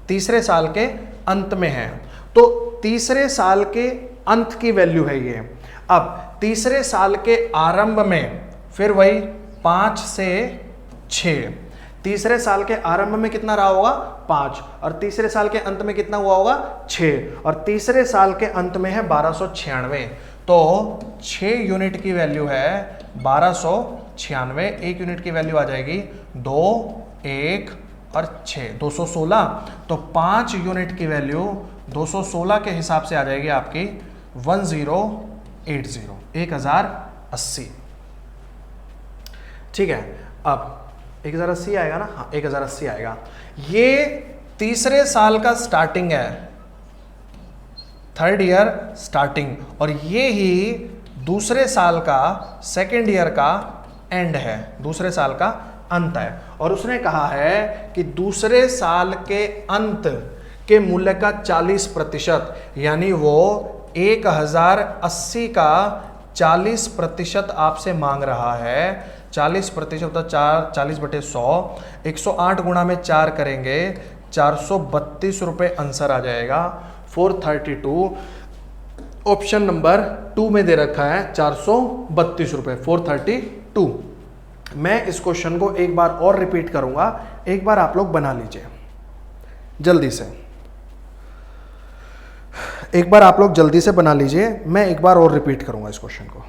तीसरे साल के अंत में है। तो तीसरे साल के अंत की वैल्यू है ये। अब तीसरे साल के आरंभ में फिर वही 5 से 6, तीसरे साल के आरंभ में कितना रहा होगा 5, और तीसरे साल के अंत में कितना हुआ होगा 6, और तीसरे साल के अंत में है 1296। तो 6 यूनिट की वैल्यू है 1296। 1 यूनिट की वैल्यू आ जाएगी 2, 1 और 6, 216। तो 5 यूनिट की वैल्यू 216 के हिसाब से आ जाएगी आपकी 1080, 1080। ठीक है, अब 1080 आएगा ना, हाँ 1080 आएगा। ये तीसरे साल का स्टार्टिंग है, 3rd ईयर स्टार्टिंग, और ये ही दूसरे साल का 2nd ईयर का एंड है, दूसरे साल का अंत है। और उसने कहा है कि दूसरे साल के अंत के मूल्य का 40%, यानी वो 1080 का 40% आपसे मांग रहा है। 40% तो 40/100, 108 गुणा में 4 करेंगे 432 रुपये आंसर आ जाएगा 432। ऑप्शन नंबर 2 में दे रखा है 432 रुपये, 432। मैं इस क्वेश्चन को एक बार और रिपीट करूंगा, एक बार आप लोग बना लीजिए जल्दी से, एक बार आप लोग जल्दी से बना लीजिए। मैं एक बार और रिपीट करूंगा इस क्वेश्चन को।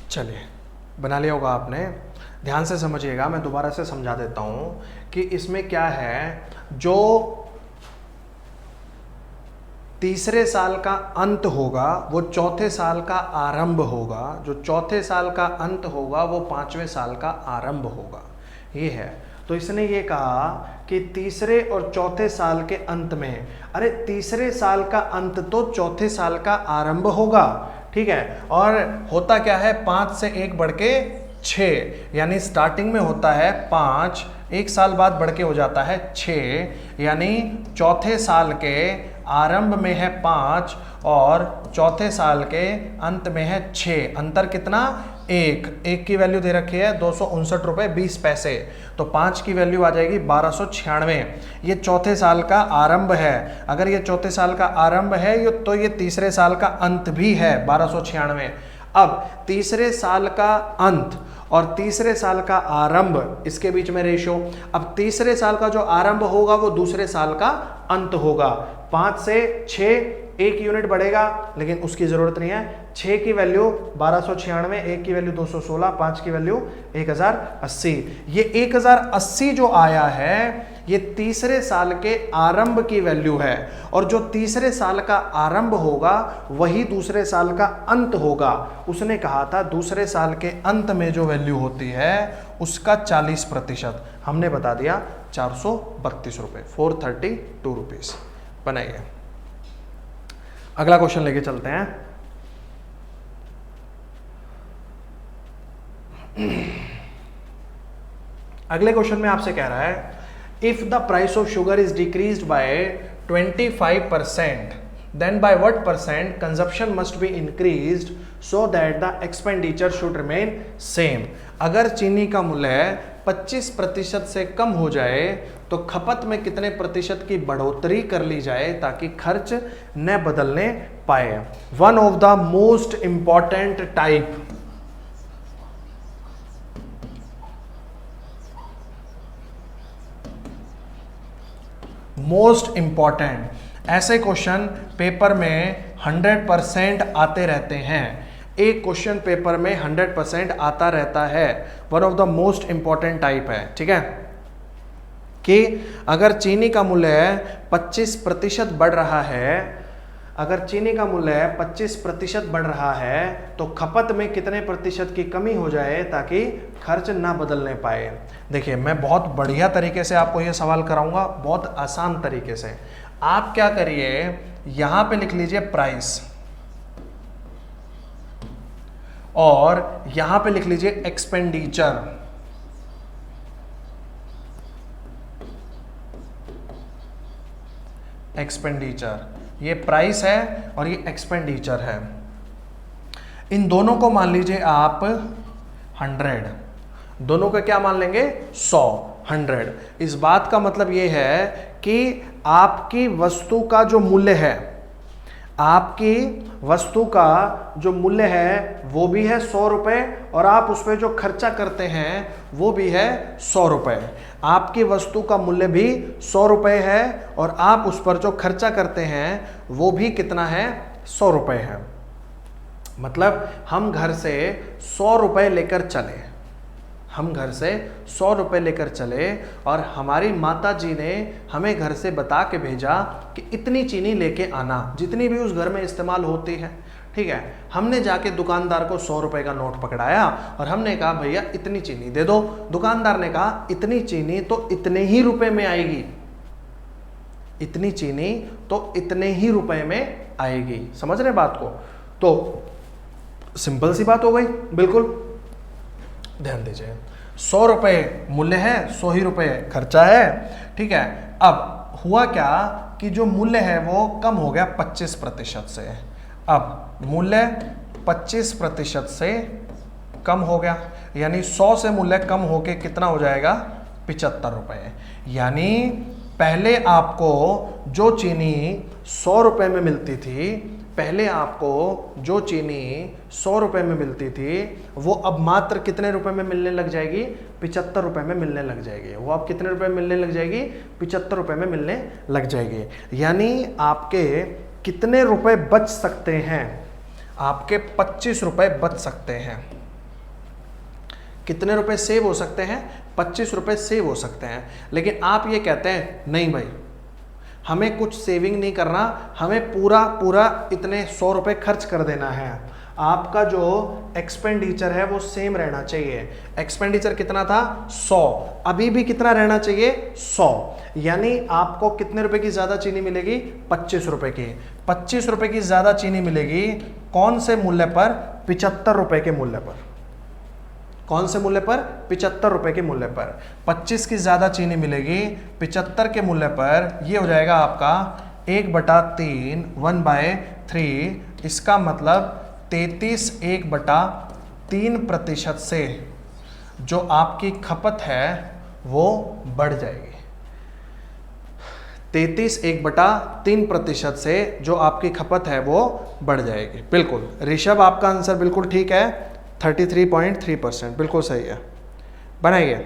चलिए बना लिया होगा आपने। ध्यान से समझिएगा, मैं दोबारा से समझा देता हूं कि इसमें क्या है। जो तीसरे साल का अंत होगा वो चौथे साल का आरंभ होगा, जो चौथे साल का अंत होगा वो पांचवें साल का आरंभ होगा, ये है। तो इसने ये कहा कि तीसरे और चौथे साल के अंत में, अरे तीसरे साल का अंत तो चौथे साल का आरंभ होगा, ठीक है। और होता क्या है, 5 से 1 बढ़ के 6, यानी स्टार्टिंग में होता है 5, 1 साल बाद बढ़ के हो जाता है 6, यानी चौथे साल के आरंभ में है 5 और चौथे साल के अंत में है 6। अंतर कितना, 1 की वैल्यू दे रखी है 259 रुपये 20 पैसे, तो 5 की वैल्यू आ जाएगी 1296। ये चौथे साल का आरंभ है। अगर ये चौथे साल का आरंभ है तो ये तीसरे साल का अंत भी है 1296। अब तीसरे साल का अंत और तीसरे साल का आरंभ, इसके बीच में रेशो। अब तीसरे साल का जो आरंभ होगा वो दूसरे साल का अंत होगा। 5 से 6 1 यूनिट बढ़ेगा, लेकिन उसकी जरूरत नहीं है। 6 की वैल्यू 1296, 1 की वैल्यू 216, 5 की वैल्यू 1080। ये 1080 जो आया है ये तीसरे साल के आरंभ की वैल्यू है, और जो तीसरे साल का आरंभ होगा वही दूसरे साल का अंत होगा। उसने कहा था दूसरे साल के अंत में जो वैल्यू होती है उसका 40%, हमने बता दिया 432 रुपये, 432 रुपीज। बनाइए, अगला क्वेश्चन लेके चलते हैं। अगले क्वेश्चन में आपसे कह रहा है, if the price of sugar is decreased bye 25%, then by what percent consumption must be increased so that the expenditure should remain same। अगर चीनी का मूल्य 25% से कम हो जाए तो खपत में कितने प्रतिशत की बढ़ोतरी कर ली जाए ताकि खर्च न बदलने पाए। One of the most important type most important ऐसे क्वेश्चन पेपर में 100% आते रहते हैं। एक क्वेश्चन पेपर में 100% आता रहता है, one of the most important type है, ठीक है। कि अगर चीनी का मूल्य 25% बढ़ रहा है, अगर चीनी का मूल्य 25% बढ़ रहा है तो खपत में कितने प्रतिशत की कमी हो जाए ताकि खर्च ना बदलने पाए। देखिए, मैं बहुत बढ़िया तरीके से आपको ये सवाल कराऊंगा, बहुत आसान तरीके से। आप क्या करिए, यहां पे लिख लीजिए प्राइस और यहां पे लिख लीजिए एक्सपेंडिचर। एक्सपेंडिचर, ये प्राइस है और ये एक्सपेंडिचर है। इन दोनों को मान लीजिए आप 100, दोनों को क्या मान लेंगे 100, 100। इस बात का मतलब ये है कि आपकी वस्तु का जो मूल्य है, आपकी वस्तु का जो मूल्य है वो भी है 100 रुपये, और आप उस पर जो खर्चा करते हैं वो भी है 100 रुपये। आपकी वस्तु का मूल्य भी 100 रुपये है और आप उस पर जो खर्चा करते हैं वो भी कितना है, 100 रुपये है। मतलब हम घर से 100 रुपये लेकर चले, हम घर से 100 रुपये लेकर चले और हमारी माता जी ने हमें घर से बता के भेजा कि इतनी चीनी लेके आना, जितनी भी उस घर में इस्तेमाल होती है, ठीक है। हमने जाके दुकानदार को 100 रुपये का नोट पकड़ाया और हमने कहा भैया इतनी चीनी दे दो। दुकानदार ने कहा इतनी चीनी तो इतने ही रुपए में आएगी, इतनी चीनी तो इतने ही रुपए में आएगी। समझ रहे बात को? तो सिंपल सी बात हो गई, बिल्कुल ध्यान दीजिए। 100 रुपये मूल्य है, 100 ही रुपये खर्चा है, ठीक है। अब हुआ क्या कि जो मूल्य है वो कम हो गया 25% से। अब मूल्य 25% से कम हो गया, यानी 100 से मूल्य कम होके कितना हो जाएगा, 75 रुपये। यानी पहले आपको जो चीनी 100 रुपये में मिलती थी, पहले आपको जो चीनी 100 रुपये में मिलती थी वो अब मात्र कितने रुपए में मिलने लग जाएगी, 75 रुपये में मिलने लग जाएगी। वो अब कितने रुपए में मिलने लग जाएगी, 75 रुपये में मिलने लग जाएगी। यानी आपके कितने रुपए बच सकते हैं, आपके 25 रुपये बच सकते हैं। कितने रुपए सेव हो सकते हैं? 25 रुपए सेव हो सकते हैं। लेकिन आप ये कहते हैं नहीं भाई, हमें कुछ सेविंग नहीं करना, हमें पूरा पूरा इतने 100 रुपए खर्च कर देना है। आपका जो एक्सपेंडिचर है वो सेम रहना चाहिए। एक्सपेंडिचर कितना था? 100, अभी भी कितना रहना चाहिए? 100। यानी आपको कितने रुपए की ज्यादा चीनी मिलेगी? 25 रुपए की। 25 रुपए की ज्यादा चीनी मिलेगी कौन से मूल्य पर? 75 रुपए के मूल्य पर। कौन से मूल्य पर? 75 रुपए के मूल्य पर। 25 की ज्यादा चीनी मिलेगी 75 के मूल्य पर। ये हो जाएगा आपका 1/3, 1/3। इसका मतलब 33 1/3% से जो आपकी खपत है वो बढ़ जाएगी। 33 1/3% से जो आपकी खपत है वो बढ़ जाएगी। बिल्कुल ऋषभ, आपका आंसर बिल्कुल ठीक है, 33.3%, बिल्कुल सही है। बनाइए।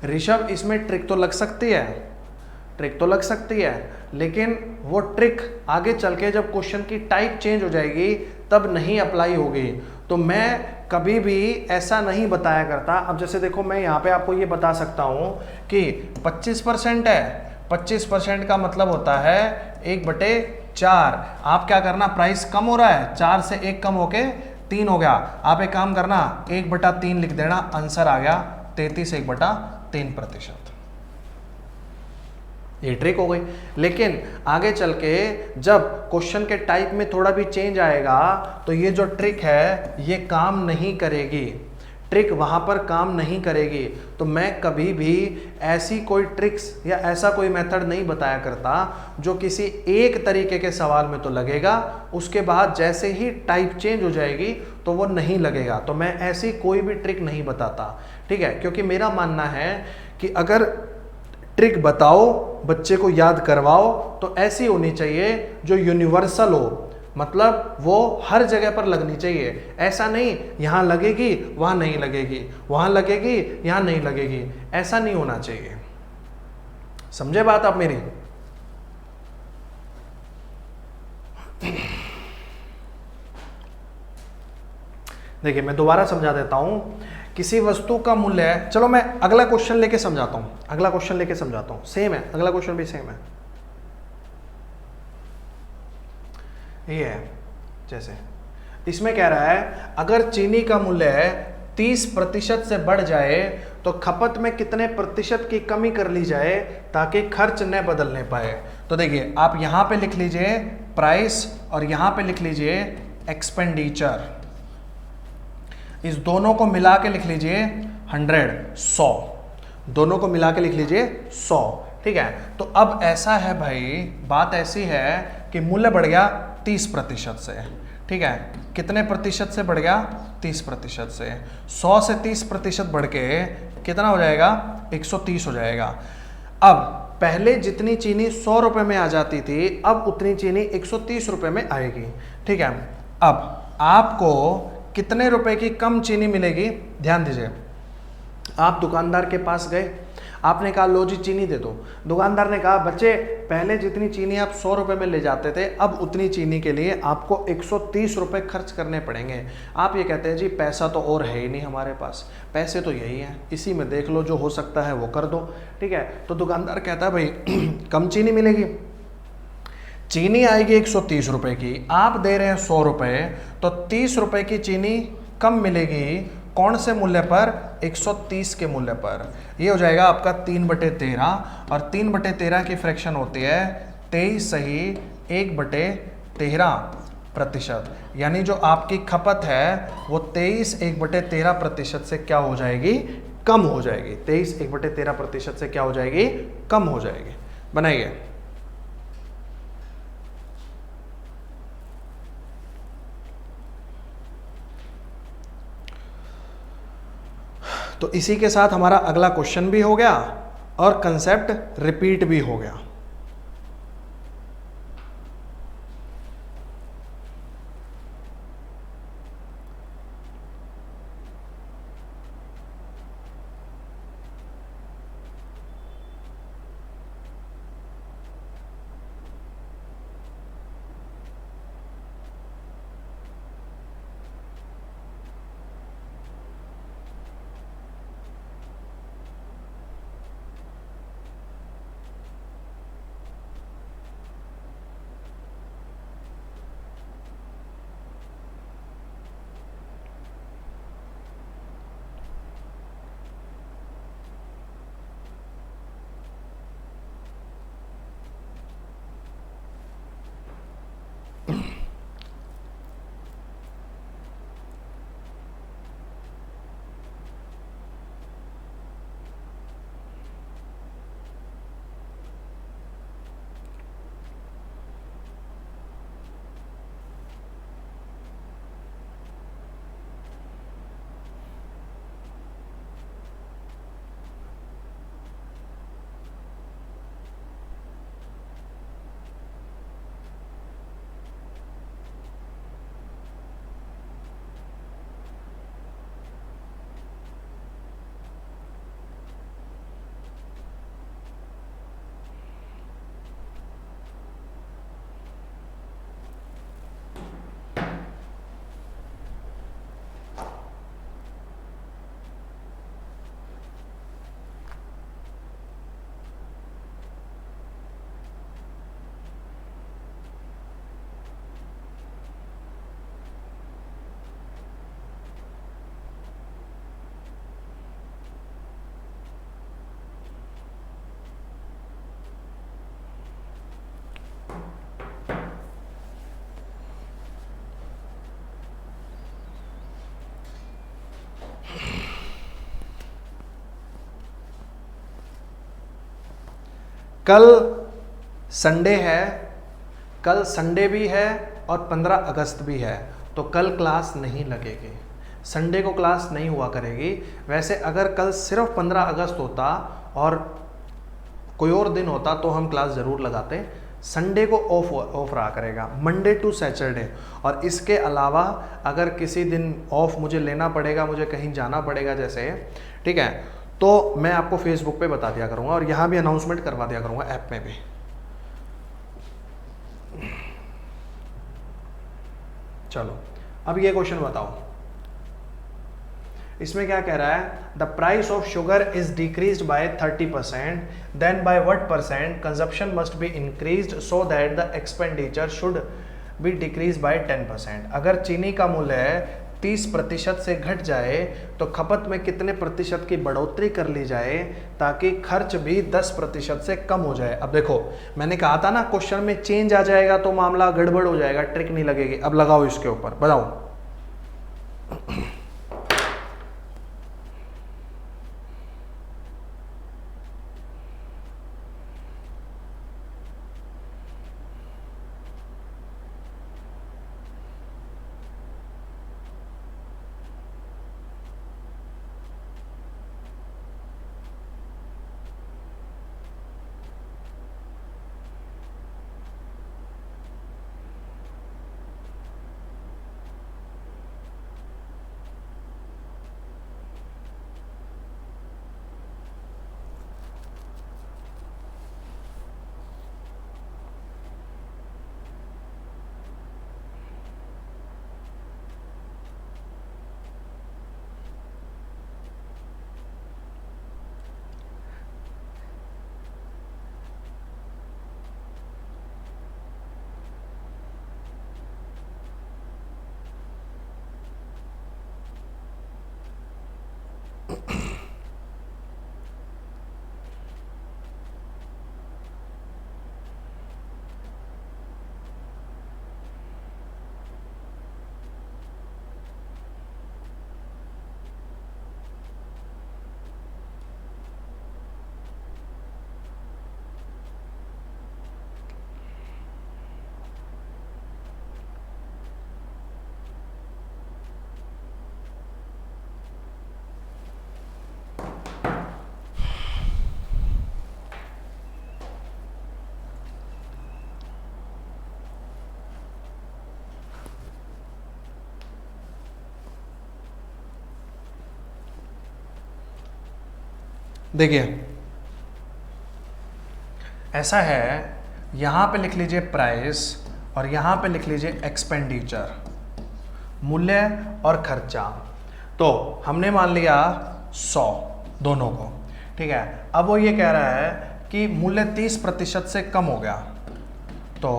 ऋषभ इसमें ट्रिक तो लग सकती है, ट्रिक तो लग सकती है, लेकिन वो ट्रिक आगे चल के जब क्वेश्चन की टाइप चेंज हो जाएगी तब नहीं अप्लाई होगी। तो मैं कभी भी ऐसा नहीं बताया करता। अब जैसे देखो, मैं यहाँ पे आपको ये बता सकता हूँ कि 25% है, 25% का मतलब होता है 1/4। आप क्या करना, प्राइस कम हो रहा है, 4 से 1 कम होके 3 हो गया। आप एक काम करना, 1/3 लिख देना, आंसर आ गया 33 1/3%। ये ट्रिक हो गई। लेकिन आगे चल के जब क्वेश्चन के टाइप में थोड़ा भी चेंज आएगा तो ये जो ट्रिक है ये काम नहीं करेगी, ट्रिक वहां पर काम नहीं करेगी। तो मैं कभी भी ऐसी कोई ट्रिक्स या ऐसा कोई मेथड नहीं बताया करता जो किसी एक तरीके के सवाल में तो लगेगा, उसके बाद जैसे ही टाइप चेंज हो जाएगी तो वो नहीं लगेगा। तो मैं ऐसी कोई भी ट्रिक नहीं बताता, ठीक है, क्योंकि मेरा मानना है कि अगर ट्रिक बताओ, बच्चे को याद करवाओ, तो ऐसी होनी चाहिए जो यूनिवर्सल हो, मतलब वो हर जगह पर लगनी चाहिए। ऐसा नहीं यहां लगेगी वहां नहीं लगेगी, वहां लगेगी यहां नहीं लगेगी, ऐसा नहीं होना चाहिए। समझे बात आप मेरी? देखिए मैं दोबारा समझा देता हूं। किसी वस्तु का मूल्य है, चलो मैं अगला क्वेश्चन लेके समझाता हूं, अगला क्वेश्चन लेके समझाता हूं, सेम है, अगला क्वेश्चन भी सेम है। ये है, जैसे इसमें कह रहा है अगर चीनी का मूल्य 30% से बढ़ जाए तो खपत में कितने प्रतिशत की कमी कर ली जाए ताकि खर्च न बदलने पाए। तो देखिए आप यहां पे लिख लीजिए प्राइस और यहां पे लिख लीजिए एक्सपेंडिचर, इस दोनों को मिला के लिख लीजिए 100, दोनों को मिला के लिख लीजिए 100, ठीक है। तो अब ऐसा है भाई, बात ऐसी है कि मूल्य बढ़ गया 30% से, ठीक है, कितने प्रतिशत से बढ़ गया? 30% से। 100 से 30% बढ़ के कितना हो जाएगा? 130 हो जाएगा। अब पहले जितनी चीनी 100 रुपए में आ जाती थी, अब उतनी चीनी 130 रुपए में आएगी। ठीक है, अब आपको कितने रुपए की कम चीनी मिलेगी? ध्यान दीजिए, आप दुकानदार के पास गए, आपने कहा लो जी चीनी दे दो। दुकानदार ने कहा बच्चे पहले जितनी चीनी आप 100 रुपए में ले जाते थे, अब उतनी चीनी के लिए आपको 130 रुपए खर्च करने पड़ेंगे। आप ये कहते हैं जी पैसा तो और है ही नहीं हमारे पास, पैसे तो यही हैं, इसी में देख लो जो हो सकता है वो कर दो। ठीक है, तो दुकानदार कहता है भाई कम चीनी मिलेगी, चीनी आएगी 130 रुपए की, आप दे रहे हैं 100 रुपए, तो 30 रुपए की चीनी कम मिलेगी। कौन से मूल्य पर? 130 के मूल्य पर। ये हो जाएगा आपका 3/13, और 3/13 की फ्रैक्शन होती है 23 सही 1/13%। यानी जो आपकी खपत है वो 23 1/13% से क्या हो जाएगी? कम हो जाएगी। 23 1/13% से क्या हो जाएगी? कम हो जाएगी। बनाइए। तो इसी के साथ हमारा अगला क्वेश्चन भी हो गया और कंसेप्ट रिपीट भी हो गया। कल संडे है, कल संडे भी है और 15 अगस्त भी है, तो कल क्लास नहीं लगेगी। संडे को क्लास नहीं हुआ करेगी। वैसे अगर कल सिर्फ 15 अगस्त होता और कोई और दिन होता तो हम क्लास ज़रूर लगाते। संडे को ऑफ रहा करेगा, मंडे टू सैटरडे। और इसके अलावा अगर किसी दिन ऑफ मुझे लेना पड़ेगा, मुझे कहीं जाना पड़ेगा जैसे, ठीक है, तो मैं आपको फेसबुक पे बता दिया करूंगा और यहाँ भी अनाउंसमेंट करवा दिया करूंगा ऐप में भी। चलो अब ये क्वेश्चन बताओ, इसमें क्या कह रहा है? The price of sugar is decreased by 30%, then by what percent consumption must be increased so that the expenditure should be decrease by 10%। अगर चीनी का मूल्य 30% से घट जाए तो खपत में कितने प्रतिशत की बढ़ोतरी कर ली जाए ताकि खर्च भी 10% से कम हो जाए? अब देखो, मैंने कहा था ना क्वेश्चन में चेंज आ जाएगा तो मामला गड़बड़ हो जाएगा, ट्रिक नहीं लगेगी। अब लगाओ इसके ऊपर, बताओ। देखिए ऐसा है, यहां पे लिख लीजिए प्राइस और यहां पे लिख लीजिए एक्सपेंडिचर, मूल्य और खर्चा। तो हमने मान लिया 100 दोनों को, ठीक है। अब वो ये कह रहा है कि मूल्य 30% से कम हो गया, तो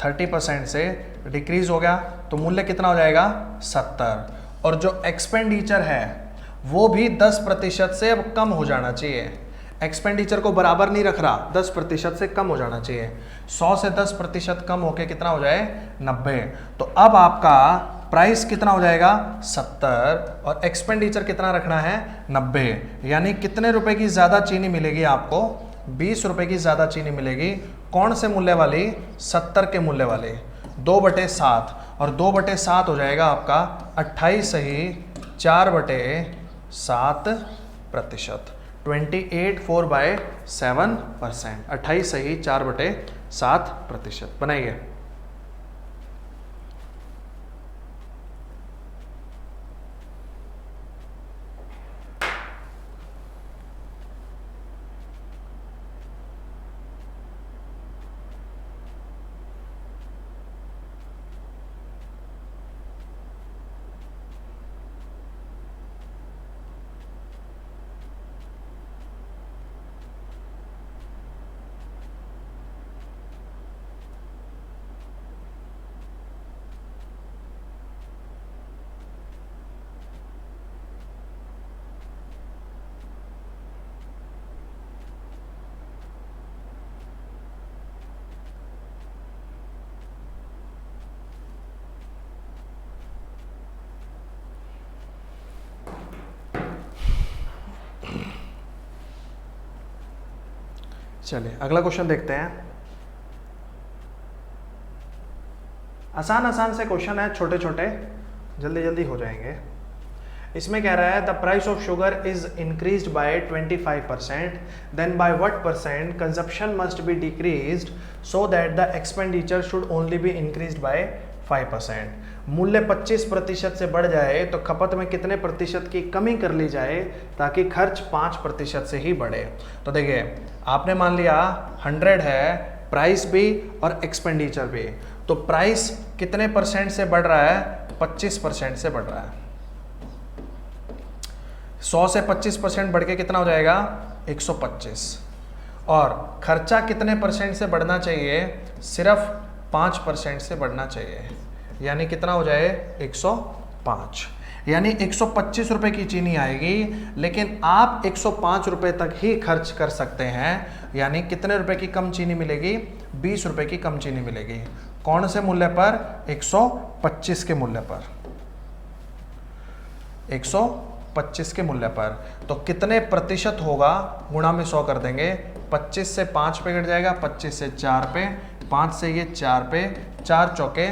30% से डिक्रीज हो गया, तो मूल्य कितना हो जाएगा 70। और जो एक्सपेंडिचर है वो भी 10% से अब कम हो जाना चाहिए। एक्सपेंडिचर को बराबर नहीं रख रहा, 10% से कम हो जाना चाहिए। 100 से 10% कम होके कितना हो जाए 90। तो अब आपका प्राइस कितना हो जाएगा 70 और एक्सपेंडिचर कितना रखना है 90। यानी कितने रुपए की ज्यादा चीनी मिलेगी आपको, 20 रुपए की ज्यादा चीनी मिलेगी। कौन से मूल्य वाली, 70 के मूल्य वाले, 2/7। और 2/7 हो जाएगा आपका 28 सही 4/7%। 28 4/7%, 28 सही 4/7%। बनाइए। चलिए अगला क्वेश्चन देखते हैं। आसान आसान से क्वेश्चन है, छोटे छोटे, जल्दी जल्दी हो जाएंगे। इसमें कह रहा है the price of sugar is increased by 25%, then by what percent consumption must be decreased so that the expenditure should only be increased by 5%। मूल्य 25% से बढ़ जाए तो खपत में कितने प्रतिशत की कमी कर ली जाए ताकि खर्च 5% से ही बढ़े। तो देखिए आपने मान लिया 100 है, प्राइस भी और एक्सपेंडिचर भी, तो प्राइस कितने परसेंट से बढ़ रहा है, 25% से बढ़ रहा है। 100 से 25% बढ़ के कितना हो जाएगा 125। और खर्चा कितने परसेंट से बढ़ना चाहिए, सिर्फ 5% से बढ़ना चाहिए, यानी कितना हो जाए 105। यानी 125 रुपए की चीनी आएगी, लेकिन आप 105 रुपए तक ही खर्च कर सकते हैं। यानी कितने रुपए की कम चीनी मिलेगी, 20 रुपए की कम चीनी मिलेगी। कौन से मूल्य पर, 125 के मूल्य पर, 125 के मूल्य पर। तो कितने प्रतिशत होगा, गुणा में 100 कर देंगे, 25 से 5 पे कट जाएगा, 25 से 4 पे, 5 से ये 4 पे, 4 चौके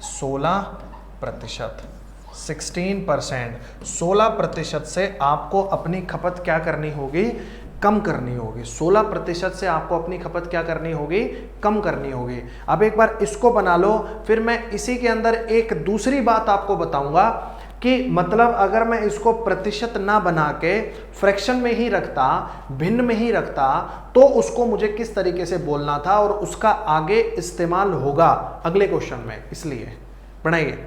16%, 16%। 16% से आपको अपनी खपत क्या करनी होगी, कम करनी होगी। 16% से आपको अपनी खपत क्या करनी होगी, कम करनी होगी। अब एक बार इसको बना लो, फिर मैं इसी के अंदर एक दूसरी बात आपको बताऊंगा कि मतलब अगर मैं इसको प्रतिशत ना बना के फ्रैक्शन में ही रखता, भिन्न में ही रखता, तो उसको मुझे किस तरीके से बोलना था और उसका आगे इस्तेमाल होगा अगले क्वेश्चन में। इसलिए बनाइए।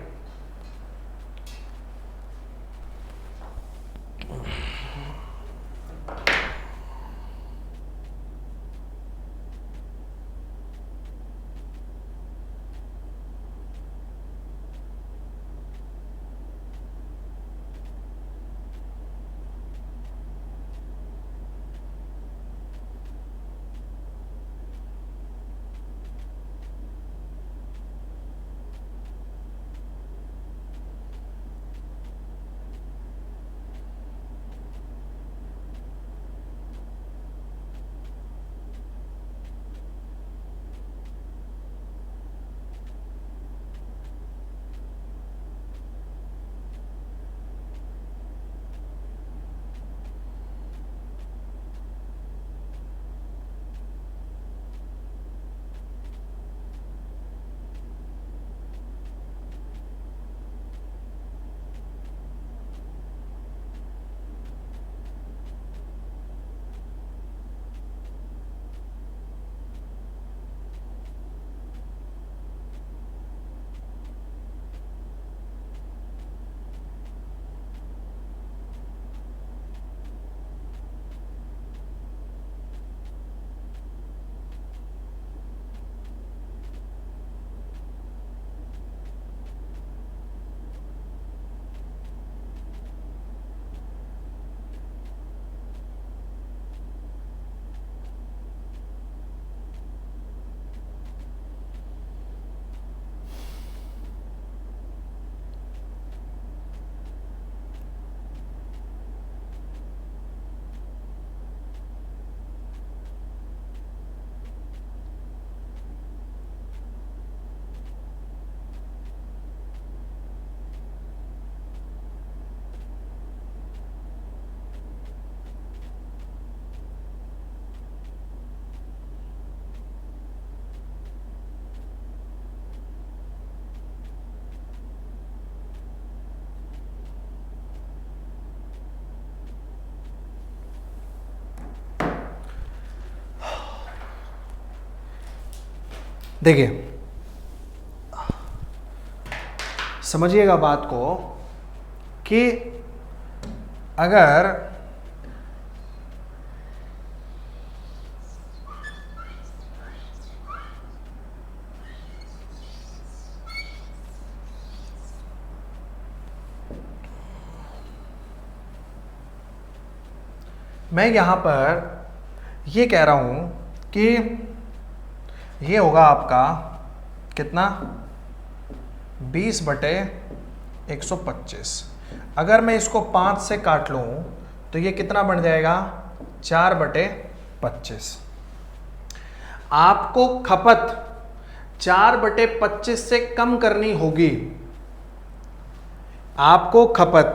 देखिए समझिएगा बात को कि अगर मैं यहां पर ये कह रहा हूं कि ये होगा आपका कितना 20/125। अगर मैं इसको 5 से काट लूं तो ये कितना बन जाएगा 4/25। आपको खपत 4/25 से कम करनी होगी। आपको खपत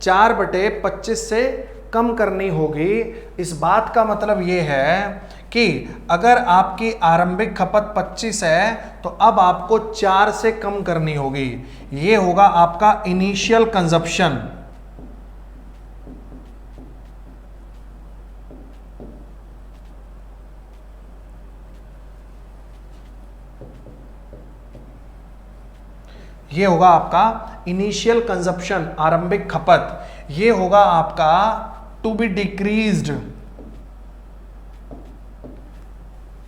4/25 से कम करनी होगी। इस बात का मतलब यह है कि अगर आपकी आरंभिक खपत 25 है तो अब आपको 4 से कम करनी होगी। यह होगा आपका इनिशियल कंजप्शन। ये होगा आपका इनिशियल कंजप्शन, आरंभिक खपत। ये होगा आपका टू बी डिक्रीज्ड,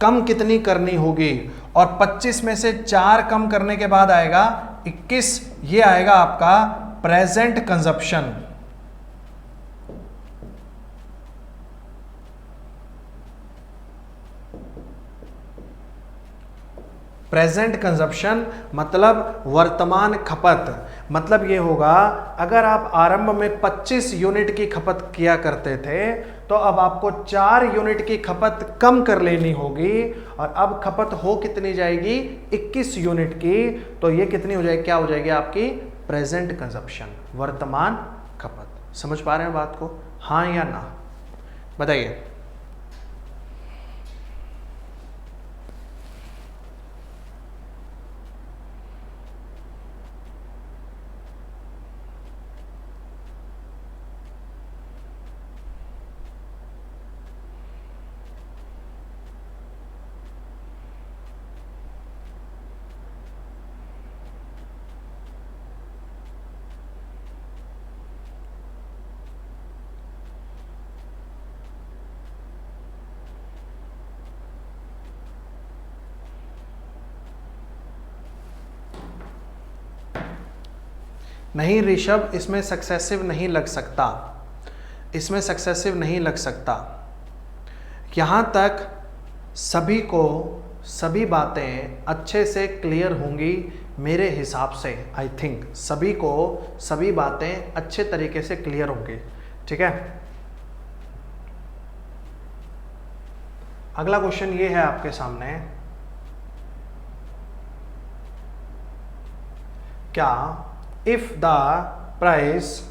कम कितनी करनी होगी। और 25 में से 4 कम करने के बाद आएगा 21। ये आएगा आपका प्रेजेंट कंजप्शन। प्रेजेंट कंजप्शन मतलब वर्तमान खपत। मतलब ये होगा अगर आप आरंभ में 25 यूनिट की खपत किया करते थे तो अब आपको 4 यूनिट की खपत कम कर लेनी होगी और अब खपत हो कितनी जाएगी 21 यूनिट की। तो ये कितनी हो जाएगी, क्या हो जाएगी आपकी प्रेजेंट कंजप्शन, वर्तमान खपत। समझ पा रहे हैं बात को, हाँ या ना बताइए। नहीं ऋषभ, इसमें सक्सेसिव नहीं लग सकता, इसमें सक्सेसिव नहीं लग सकता। यहाँ तक सभी को सभी बातें अच्छे से क्लियर होंगी मेरे हिसाब से। आई थिंक सभी को सभी बातें अच्छे तरीके से क्लियर होंगी। ठीक है, अगला क्वेश्चन ये है आपके सामने, क्या if the price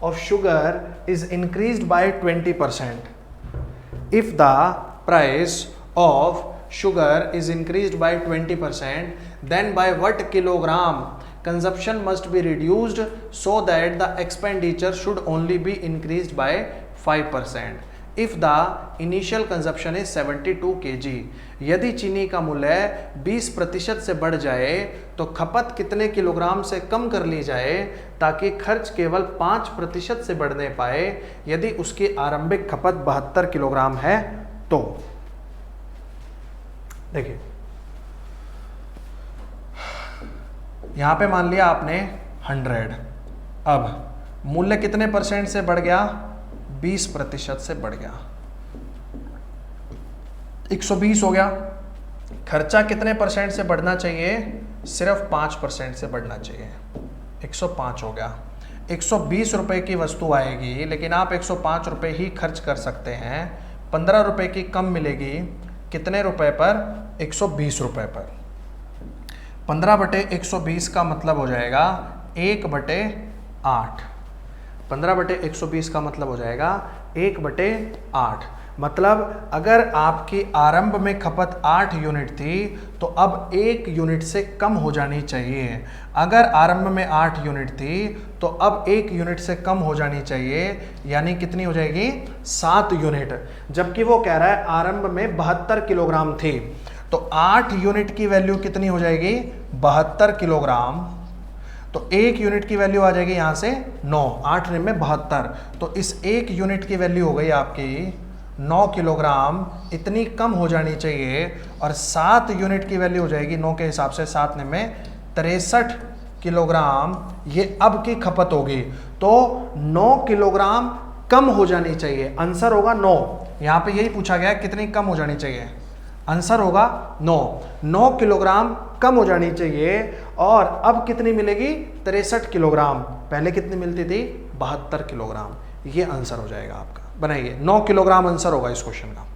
of sugar is increased by 20%, if the price of sugar is increased by 20%, then by what kilogram consumption must be reduced so that the expenditure should only be increased by 5%. If the initial consumption is 72 kg, यदि चीनी का मूल्य 20% से बढ़ जाए तो खपत कितने किलोग्राम से कम कर ली जाए ताकि खर्च केवल 5% से बढ़ने पाए यदि उसकी आरंभिक खपत 72 किलोग्राम है तो। देखिए यहां पे मान लिया आपने 100, अब मूल्य कितने परसेंट से बढ़ गया, 20% से बढ़ गया, 120 हो गया। खर्चा कितने परसेंट से बढ़ना चाहिए, सिर्फ 5% से बढ़ना चाहिए, 105 हो गया। 120 रुपए की वस्तु आएगी लेकिन आप 105 रुपए ही खर्च कर सकते हैं, 15 रुपए की कम मिलेगी, कितने रुपए पर, 120 रुपए पर। 15/120 का मतलब हो जाएगा 1/8। 15/120 का मतलब हो जाएगा 1/8। मतलब अगर आपकी आरंभ में खपत 8 यूनिट थी तो अब 1 यूनिट से कम हो जानी चाहिए। अगर आरंभ में 8 यूनिट थी तो अब 1 यूनिट से कम हो जानी चाहिए, यानी कितनी हो जाएगी 7 यूनिट। जबकि वो कह रहा है आरंभ में 72 किलोग्राम थी, तो 8 यूनिट की वैल्यू कितनी हो जाएगी 72 किलोग्राम। तो 1 यूनिट की वैल्यू आ जाएगी यहां से 9, 8 में 72, तो इस 1 यूनिट की वैल्यू हो गई आपकी 9 किलोग्राम, इतनी कम हो जानी चाहिए। और 7 यूनिट की वैल्यू हो जाएगी 9 के हिसाब से 7 में 63 किलोग्राम, ये अब की खपत होगी। तो 9 किलोग्राम कम हो जानी चाहिए, आंसर होगा 9। यहां पे यही पूछा गया कितनी कम हो जानी चाहिए, आंसर होगा 9 किलोग्राम कम हो जानी चाहिए। और अब कितनी मिलेगी 63 किलोग्राम, पहले कितनी मिलती थी 72 किलोग्राम। ये आंसर हो जाएगा आपका, बनाइए 9 किलोग्राम आंसर होगा इस क्वेश्चन का।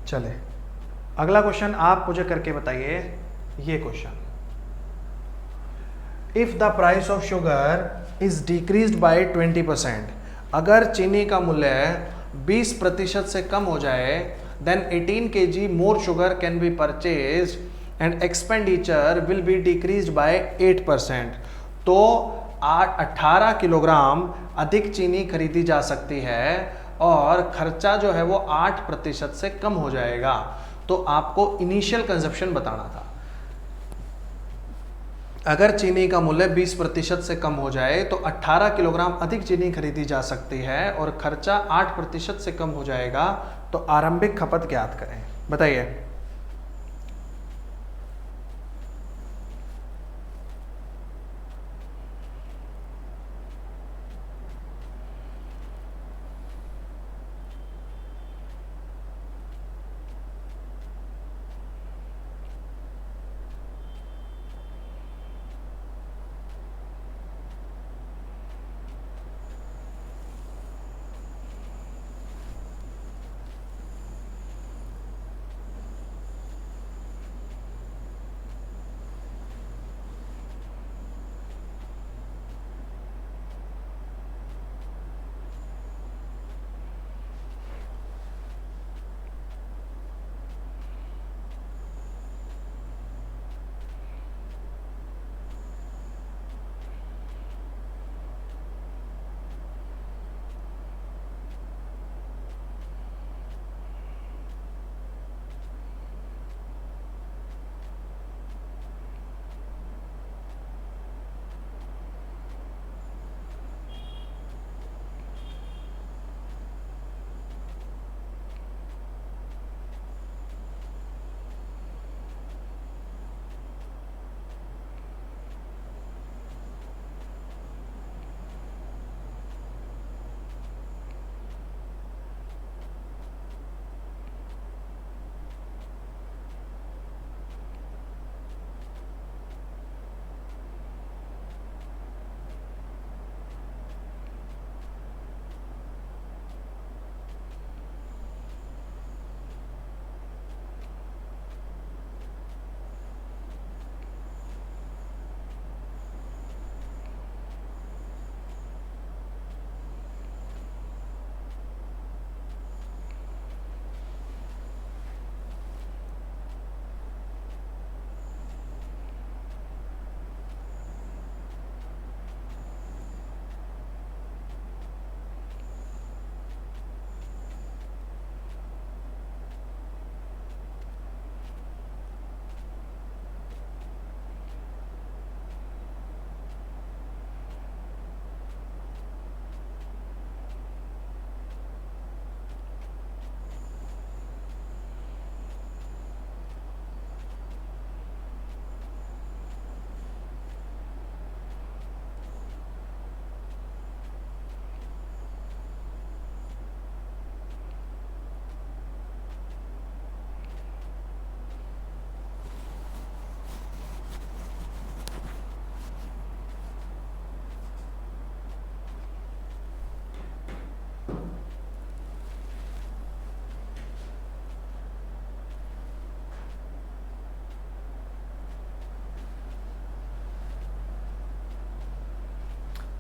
चले अगला क्वेश्चन आप मुझे करके बताइए। ये question, if the price of sugar is decreased bye 20%, अगर चीनी का मूल्य 20% से कम हो जाए, then 18 kg more sugar can be purchased and expenditure will be decreased by 8%। तो 18 किलोग्राम अधिक चीनी खरीदी जा सकती है और खर्चा जो है वो 8% से कम हो जाएगा। तो आपको इनिशियल कंजप्शन बताना था। अगर चीनी का मूल्य 20% से कम हो जाए तो 18 किलोग्राम अधिक चीनी खरीदी जा सकती है और खर्चा 8% से कम हो जाएगा। तो आरंभिक खपत ज्ञात करें, बताइए।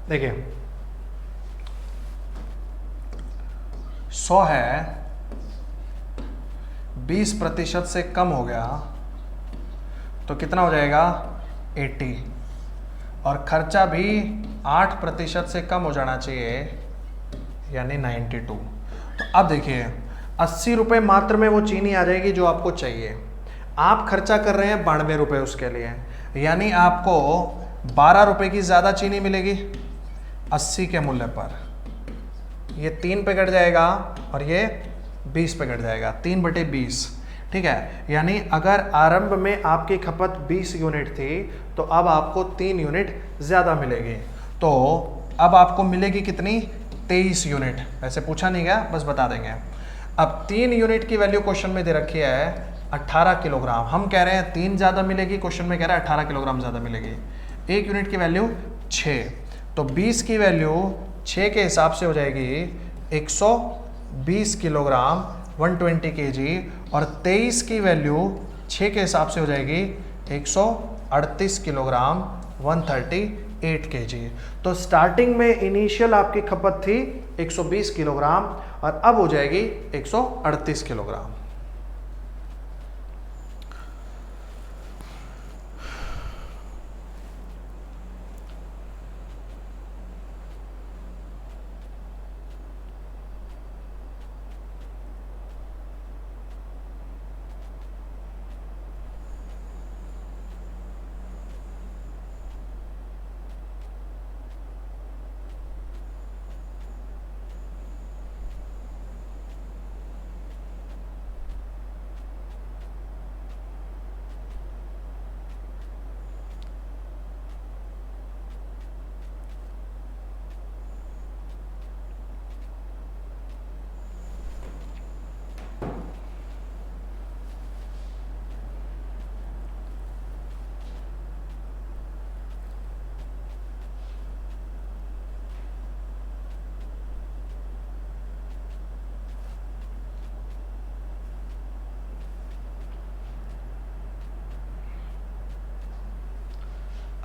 देखिए 100 है, 20% से कम हो गया तो कितना हो जाएगा 80, और खर्चा भी 8% से कम हो जाना चाहिए यानी 92। तो अब देखिए 80 रुपये मात्र में वो चीनी आ जाएगी जो आपको चाहिए। आप खर्चा कर रहे हैं 92 रुपये उसके लिए, यानी आपको 12 रुपये की ज़्यादा चीनी मिलेगी 80 के मूल्य पर। ये 3 पे कट जाएगा और ये 20 पे कट जाएगा, 3/20, ठीक है। यानी अगर आरंभ में आपकी खपत 20 यूनिट थी तो अब आपको 3 यूनिट ज़्यादा मिलेगी। तो अब आपको मिलेगी कितनी, 23 यूनिट। वैसे पूछा नहीं गया, बस बता देंगे। अब 3 यूनिट की वैल्यू क्वेश्चन में दे रखी है 18 किलोग्राम। हम कह रहे हैं 3 ज़्यादा मिलेगी, क्वेश्चन में कह रहा है 18 किलोग्राम ज़्यादा मिलेगी। 1 यूनिट की वैल्यू 6, तो 20 की वैल्यू 6 के हिसाब से हो जाएगी 120 किलोग्राम 120 kg, और 23 की वैल्यू 6 के हिसाब से हो जाएगी 138 किलोग्राम 138 kg। तो स्टार्टिंग में इनिशियल आपकी खपत थी 120 किलोग्राम और अब हो जाएगी 138 किलोग्राम।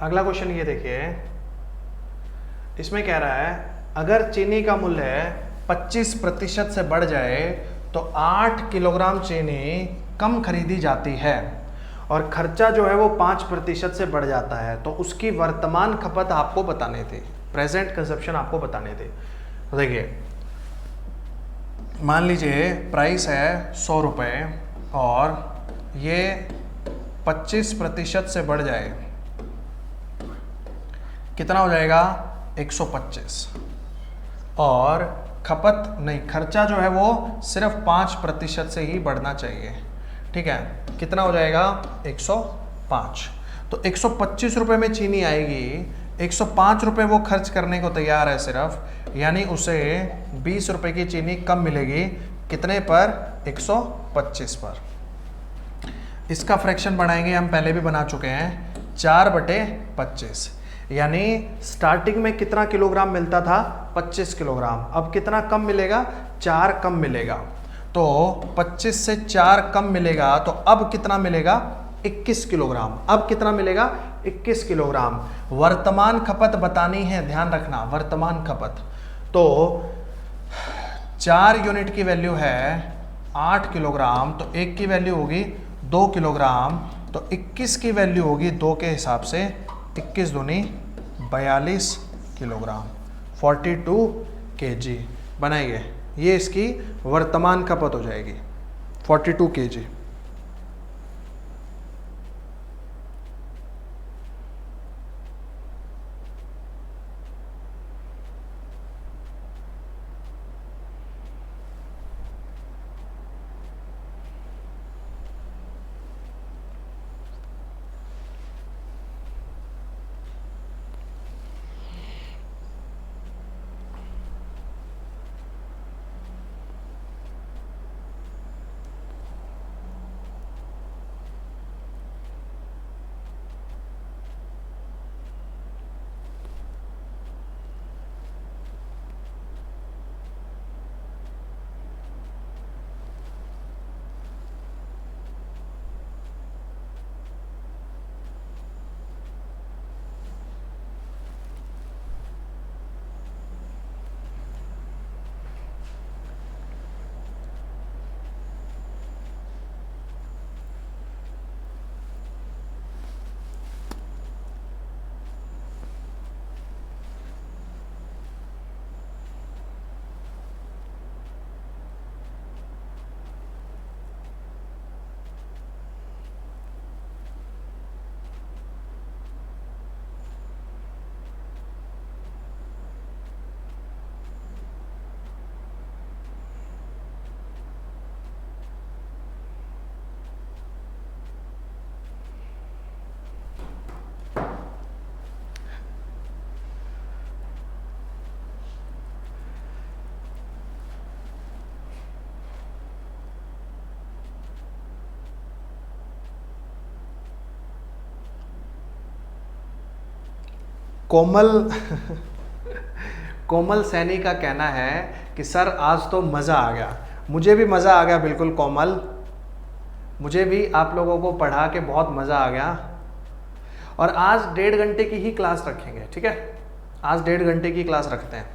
अगला क्वेश्चन ये देखिए, इसमें कह रहा है अगर चीनी का मूल्य 25% से बढ़ जाए तो 8 किलोग्राम चीनी कम खरीदी जाती है और खर्चा जो है वो 5% से बढ़ जाता है, तो उसकी वर्तमान खपत आपको बताने थी, प्रेजेंट कंजप्शन आपको बताने थे। तो देखिए मान लीजिए प्राइस है 100 रुपये और ये 25% से बढ़ जाए, कितना हो जाएगा 125, और खपत नहीं, खर्चा जो है वो सिर्फ 5% से ही बढ़ना चाहिए, ठीक है, कितना हो जाएगा 105। तो 125 रुपये में चीनी आएगी, 105 रुपये वो खर्च करने को तैयार है सिर्फ, यानी उसे 20 रुपये की चीनी कम मिलेगी, कितने पर 125 पर। इसका फ्रैक्शन बनाएंगे, हम पहले भी बना चुके हैं, 4/25, यानी स्टार्टिंग में कितना किलोग्राम मिलता था 25 किलोग्राम, अब कितना कम मिलेगा 4 कम मिलेगा, तो 25 से 4 कम मिलेगा, तो अब कितना मिलेगा 21 किलोग्राम, अब कितना मिलेगा 21 किलोग्राम। वर्तमान खपत बतानी है, ध्यान रखना वर्तमान खपत, तो 4 यूनिट की वैल्यू है 8 किलोग्राम, तो 1 की वैल्यू होगी 2 किलोग्राम, तो 21 की वैल्यू होगी 2 के हिसाब से, 21 दूनी 42 किलोग्राम, 42 kg बनाइए, ये इसकी वर्तमान खपत हो जाएगी 42 kg। कोमल कोमल सैनी का कहना है कि सर आज तो मज़ा आ गया, मुझे भी मज़ा आ गया, बिल्कुल कोमल, मुझे भी आप लोगों को पढ़ा के बहुत मज़ा आ गया। और आज 1.5 घंटे की ही क्लास रखेंगे, ठीक है, आज 1.5 घंटे की क्लास रखते हैं,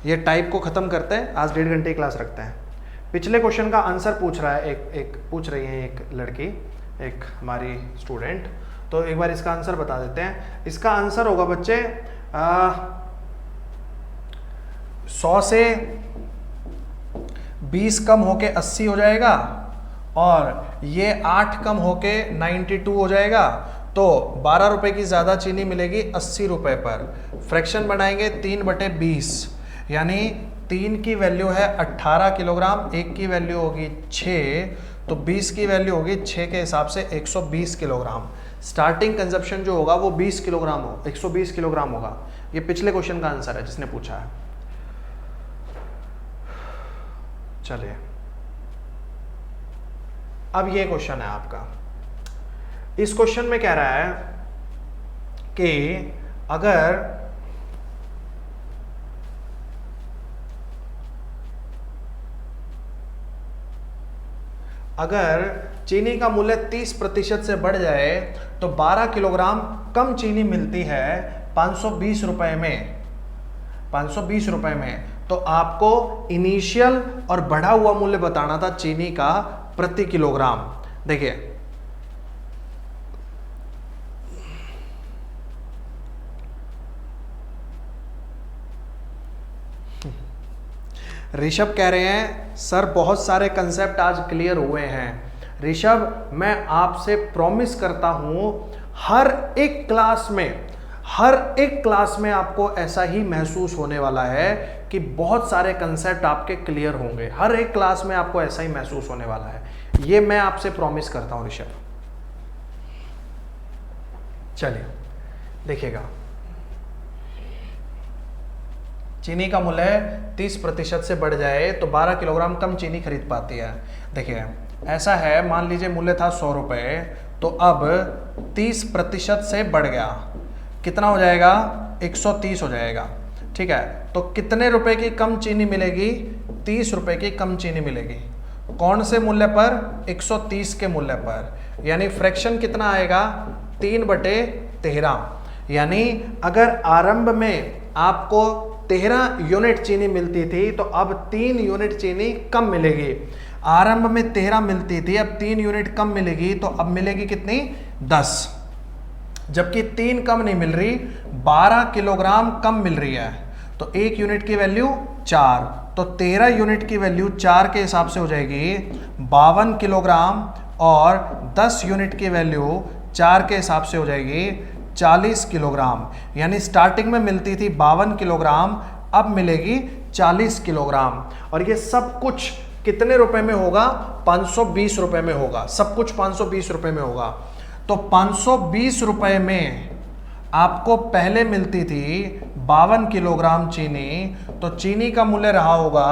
ये टाइप को ख़त्म करते हैं, आज 1.5 घंटे की क्लास रखते हैं। पिछले क्वेश्चन का आंसर पूछ रहा है, एक पूछ रही है एक लड़की, एक हमारी स्टूडेंट, तो एक बार इसका आंसर बता देते हैं। इसका आंसर होगा बच्चे 100 से 20 कम होके 80 हो जाएगा, और ये 8 कम होके 92 हो जाएगा, तो 12 रुपए की ज़्यादा चीनी मिलेगी 80 रुपए पर। फ्रैक्शन बनाएंगे 3/20, यानी 3 की वैल्यू है 18 किलोग्राम, 1 की वैल्यू होगी 6, तो 20 की वैल्यू होगी 6 के हिसाब से 120 किलोग्राम। स्टार्टिंग कंजप्शन जो होगा वो 20 किलोग्राम हो 120 किलोग्राम होगा। ये पिछले क्वेश्चन का आंसर है जिसने पूछा है। चलिए अब ये क्वेश्चन है आपका। इस क्वेश्चन में कह रहा है कि अगर चीनी का मूल्य 30% से बढ़ जाए तो 12 किलोग्राम कम चीनी मिलती है 520 रुपए में, 520 रुपए में। तो आपको इनिशियल और बढ़ा हुआ मूल्य बताना था चीनी का प्रति किलोग्राम। देखिए ऋषभ कह रहे हैं सर बहुत सारे कंसेप्ट आज क्लियर हुए हैं। ऋषभ मैं आपसे प्रॉमिस करता हूं हर एक क्लास में आपको ऐसा ही महसूस होने वाला है कि बहुत सारे कंसेप्ट आपके क्लियर होंगे। हर एक क्लास में आपको ऐसा ही महसूस होने वाला है, ये मैं आपसे प्रॉमिस करता हूं ऋषभ। चलिए देखिएगा, चीनी का मूल्य 30% से बढ़ जाए तो 12 किलोग्राम कम चीनी खरीद पाती है। देखिए ऐसा है, मान लीजिए मूल्य था 100 रुपये, तो अब 30% से बढ़ गया, कितना हो जाएगा 130 हो जाएगा। ठीक है, तो कितने रुपए की कम चीनी मिलेगी? 30 रुपए की कम चीनी मिलेगी। कौन से मूल्य पर? 130 के मूल्य पर। यानी फ्रैक्शन कितना आएगा? 3/13। यानी अगर आरंभ में आपको 13 यूनिट चीनी मिलती थी तो अब 3 यूनिट चीनी कम मिलेगी। आरंभ में 13 मिलती थी, अब 3 यूनिट कम मिलेगी, तो अब मिलेगी कितनी? 10। जबकि 3 कम नहीं मिल रही, 12 किलोग्राम कम मिल रही है, तो 1 यूनिट की वैल्यू 4, तो 13 यूनिट की वैल्यू 4 के हिसाब से हो जाएगी 52 किलोग्राम, और 10 यूनिट की वैल्यू 4 के हिसाब से हो जाएगी 40 किलोग्राम। यानी स्टार्टिंग में मिलती थी 52 किलोग्राम, अब मिलेगी 40 किलोग्राम। और ये सब कुछ कितने रुपए में होगा? 520 रुपए में होगा। सब कुछ 520 रुपए में होगा। तो 520 रुपए में आपको पहले मिलती थी 52 किलोग्राम चीनी, तो चीनी का मूल्य रहा होगा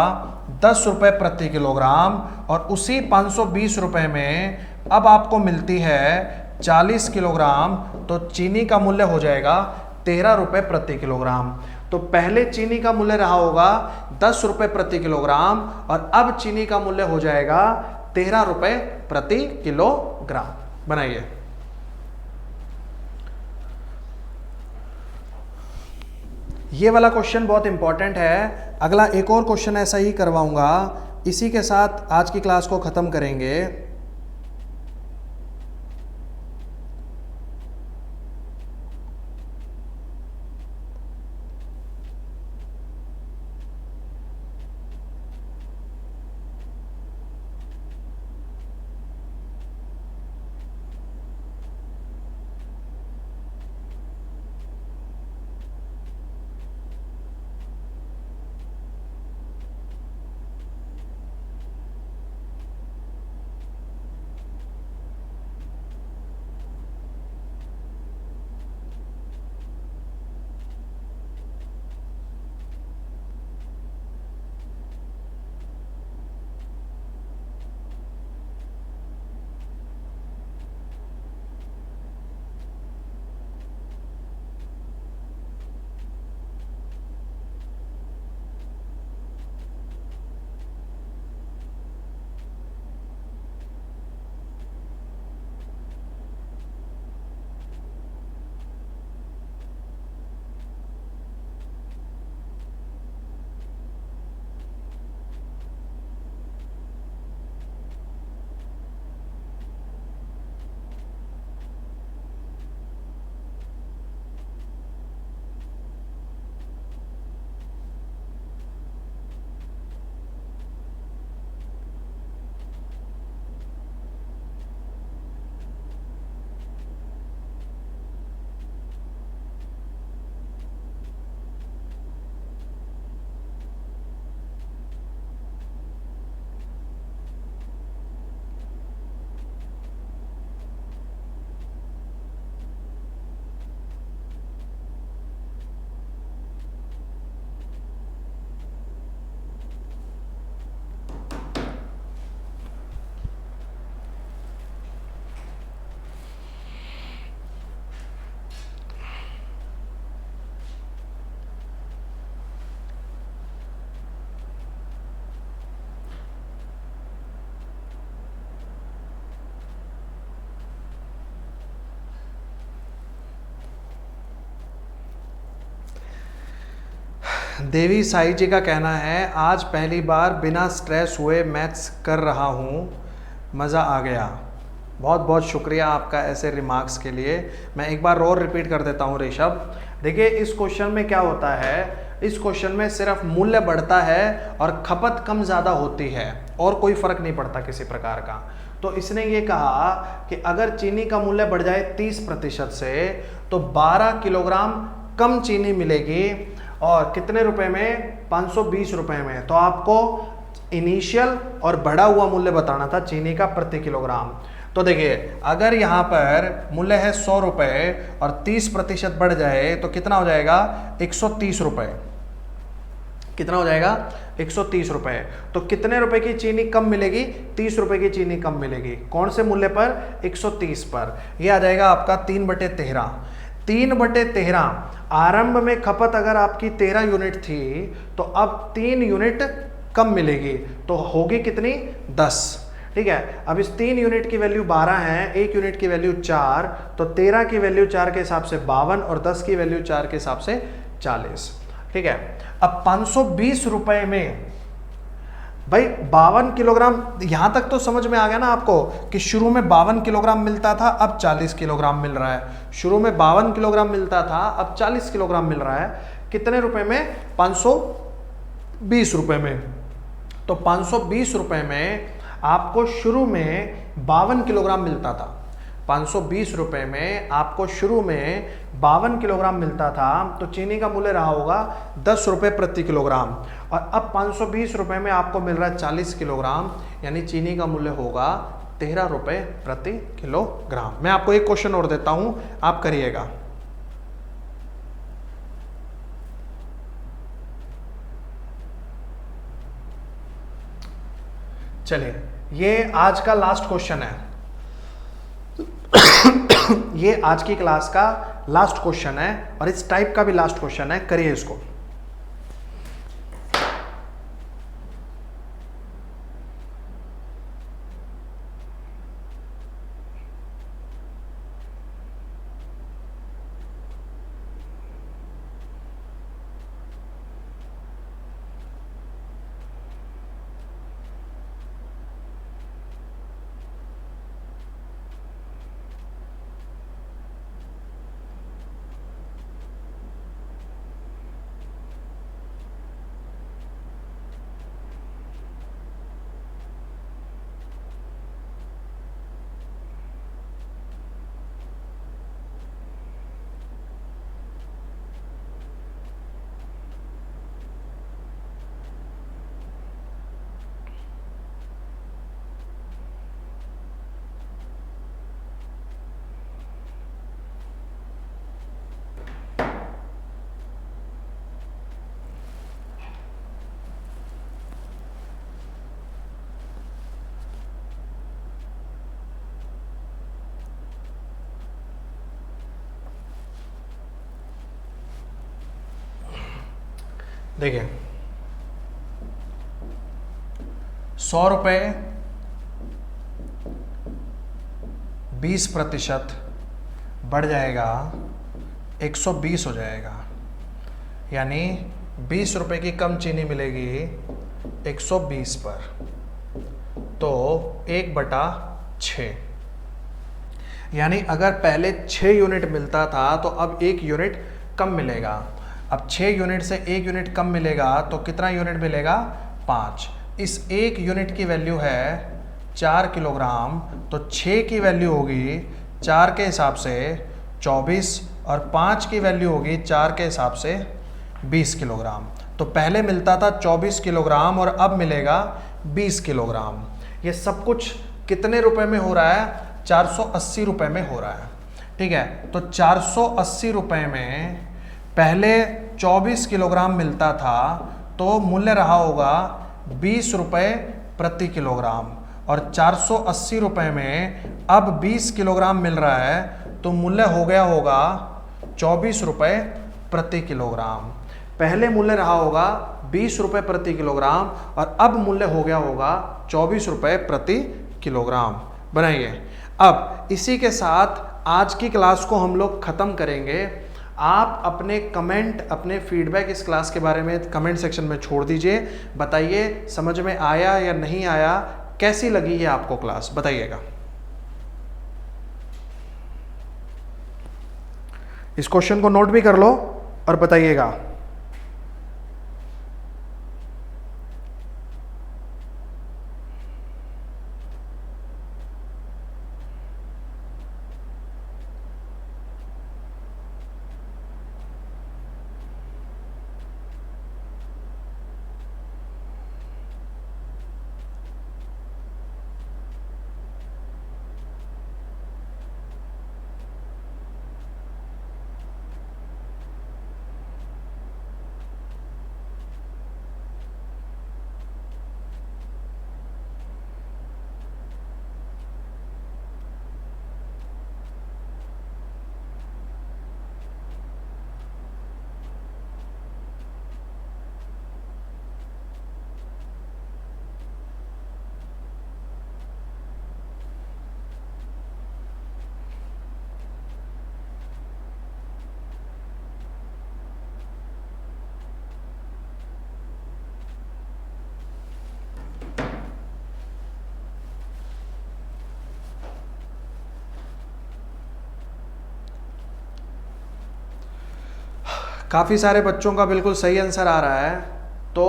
10 रुपए प्रति किलोग्राम, और उसी 520 रुपए में अब आपको मिलती है 40 किलोग्राम, तो चीनी का मूल्य हो जाएगा 13 रुपए प्रति किलोग्राम। तो पहले चीनी का मूल्य रहा होगा 10 रुपए प्रति किलोग्राम, और अब चीनी का मूल्य हो जाएगा 13 रुपए प्रति किलोग्राम। बनाइए। ये वाला क्वेश्चन बहुत इंपॉर्टेंट है। अगला एक और क्वेश्चन ऐसा ही करवाऊंगा। इसी के साथ आज की क्लास को खत्म करेंगे। देवी साई जी का कहना है, आज पहली बार बिना स्ट्रेस हुए मैथ्स कर रहा हूँ, मज़ा आ गया। बहुत बहुत शुक्रिया आपका ऐसे रिमार्क्स के लिए। मैं एक बार और रिपीट कर देता हूँ ऋषभ। देखिए इस क्वेश्चन में क्या होता है, इस क्वेश्चन में सिर्फ मूल्य बढ़ता है और खपत कम ज़्यादा होती है और कोई फर्क नहीं पड़ता किसी प्रकार का। तो इसने ये कहा कि अगर चीनी का मूल्य बढ़ जाए 30% से तो 12 किलोग्राम कम चीनी मिलेगी और कितने रुपए में, 520 रुपए में। तो आपको इनिशियल और बढ़ा हुआ मूल्य बताना था चीनी का प्रति किलोग्राम। तो देखिए अगर यहाँ पर मूल्य है 100 रुपए और 30% बढ़ जाए तो कितना हो जाएगा, 130 रुपए। कितना हो जाएगा, 130 रुपए। तो कितने रुपए की चीनी कम मिलेगी, 30 रुपए की चीनी कम मिलेगी। कौन से मूल्य पर, 130 पर। यह आ जाएगा आपका 3/13। 3/13 आरंभ में खपत अगर आपकी 13 यूनिट थी तो अब 3 यूनिट कम मिलेगी, तो होगी कितनी, 10। ठीक है, अब इस 3 यूनिट की वैल्यू 12 है, 1 यूनिट की वैल्यू 4, तो 13 की वैल्यू 4 के हिसाब से 52 और 10 की वैल्यू 4 के हिसाब से 40। ठीक है, अब 520 रुपए में भाई 52 किलोग्राम, यहां तक तो समझ में आ गया ना आपको कि शुरू में 52 किलोग्राम मिलता था, अब 40 किलोग्राम मिल रहा है। शुरू में 52 किलोग्राम मिलता था, अब 40 किलोग्राम मिल रहा है। कितने रुपए में, 520 रुपए में। तो 520 रुपए में आपको शुरू में 52 किलोग्राम मिलता था। 520 रुपए में आपको शुरू में 52 किलोग्राम मिलता था, तो चीनी का मूल्य रहा होगा 10 रुपए प्रति किलोग्राम। और अब 520 रुपए में आपको मिल रहा है 40 किलोग्राम, यानी चीनी का मूल्य होगा 13 रुपए प्रति किलोग्राम। मैं आपको एक क्वेश्चन और देता हूं, आप करिएगा। चलिए ये आज का लास्ट क्वेश्चन है। ये आज की क्लास का लास्ट क्वेश्चन है और इस टाइप का भी लास्ट क्वेश्चन है, करिए इसको। देखिए 100 रुपए 20% बढ़ जाएगा, 120 हो जाएगा, यानी 20 रुपए की कम चीनी मिलेगी 120 पर, तो 1/6। यानी अगर पहले 6 यूनिट मिलता था तो अब 1 यूनिट कम मिलेगा। अब 6 यूनिट से 1 यूनिट कम मिलेगा तो कितना यूनिट मिलेगा, 5। इस 1 यूनिट की वैल्यू है 4 किलोग्राम, तो 6 की वैल्यू होगी 4 के हिसाब से 24 और 5 की वैल्यू होगी 4 के हिसाब से 20 किलोग्राम। तो पहले मिलता था 24 किलोग्राम और अब मिलेगा 20 किलोग्राम। ये सब कुछ कितने रुपए में हो रहा है, 480 रुपए में हो रहा है। ठीक है, तो 480 रुपए में पहले 24 किलोग्राम मिलता था तो मूल्य रहा होगा 20 रुपए प्रति किलोग्राम, और 480 रुपए में अब 20 किलोग्राम मिल रहा है तो मूल्य हो गया होगा 24 रुपए प्रति किलोग्राम। पहले मूल्य रहा होगा 20 रुपए प्रति किलोग्राम और अब मूल्य हो गया होगा 24 रुपए प्रति किलोग्राम। बनाइए। अब इसी के साथ आज की क्लास को हम लोग खत्म करेंगे। आप अपने कमेंट, अपने फीडबैक इस क्लास के बारे में कमेंट सेक्शन में छोड़ दीजिए। बताइए समझ में आया या नहीं आया, कैसी लगी है आपको क्लास, बताइएगा। इस क्वेश्चन को नोट भी कर लो और बताइएगा। काफ़ी सारे बच्चों का बिल्कुल सही आंसर आ रहा है। तो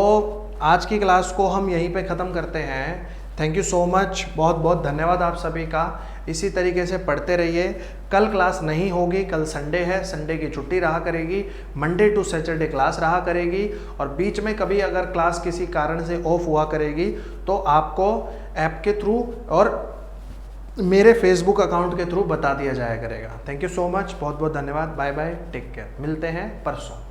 आज की क्लास को हम यहीं पे ख़त्म करते हैं। थैंक यू सो मच, बहुत बहुत धन्यवाद आप सभी का। इसी तरीके से पढ़ते रहिए। कल क्लास नहीं होगी, कल संडे है, संडे की छुट्टी रहा करेगी। मंडे टू सैटरडे क्लास रहा करेगी, और बीच में कभी अगर क्लास किसी कारण से ऑफ हुआ करेगी तो आपको ऐप के थ्रू और मेरे फेसबुक अकाउंट के थ्रू बता दिया जाया करेगा। थैंक यू सो मच, बहुत बहुत धन्यवाद। बाय बाय, टेक केयर, मिलते हैं परसों।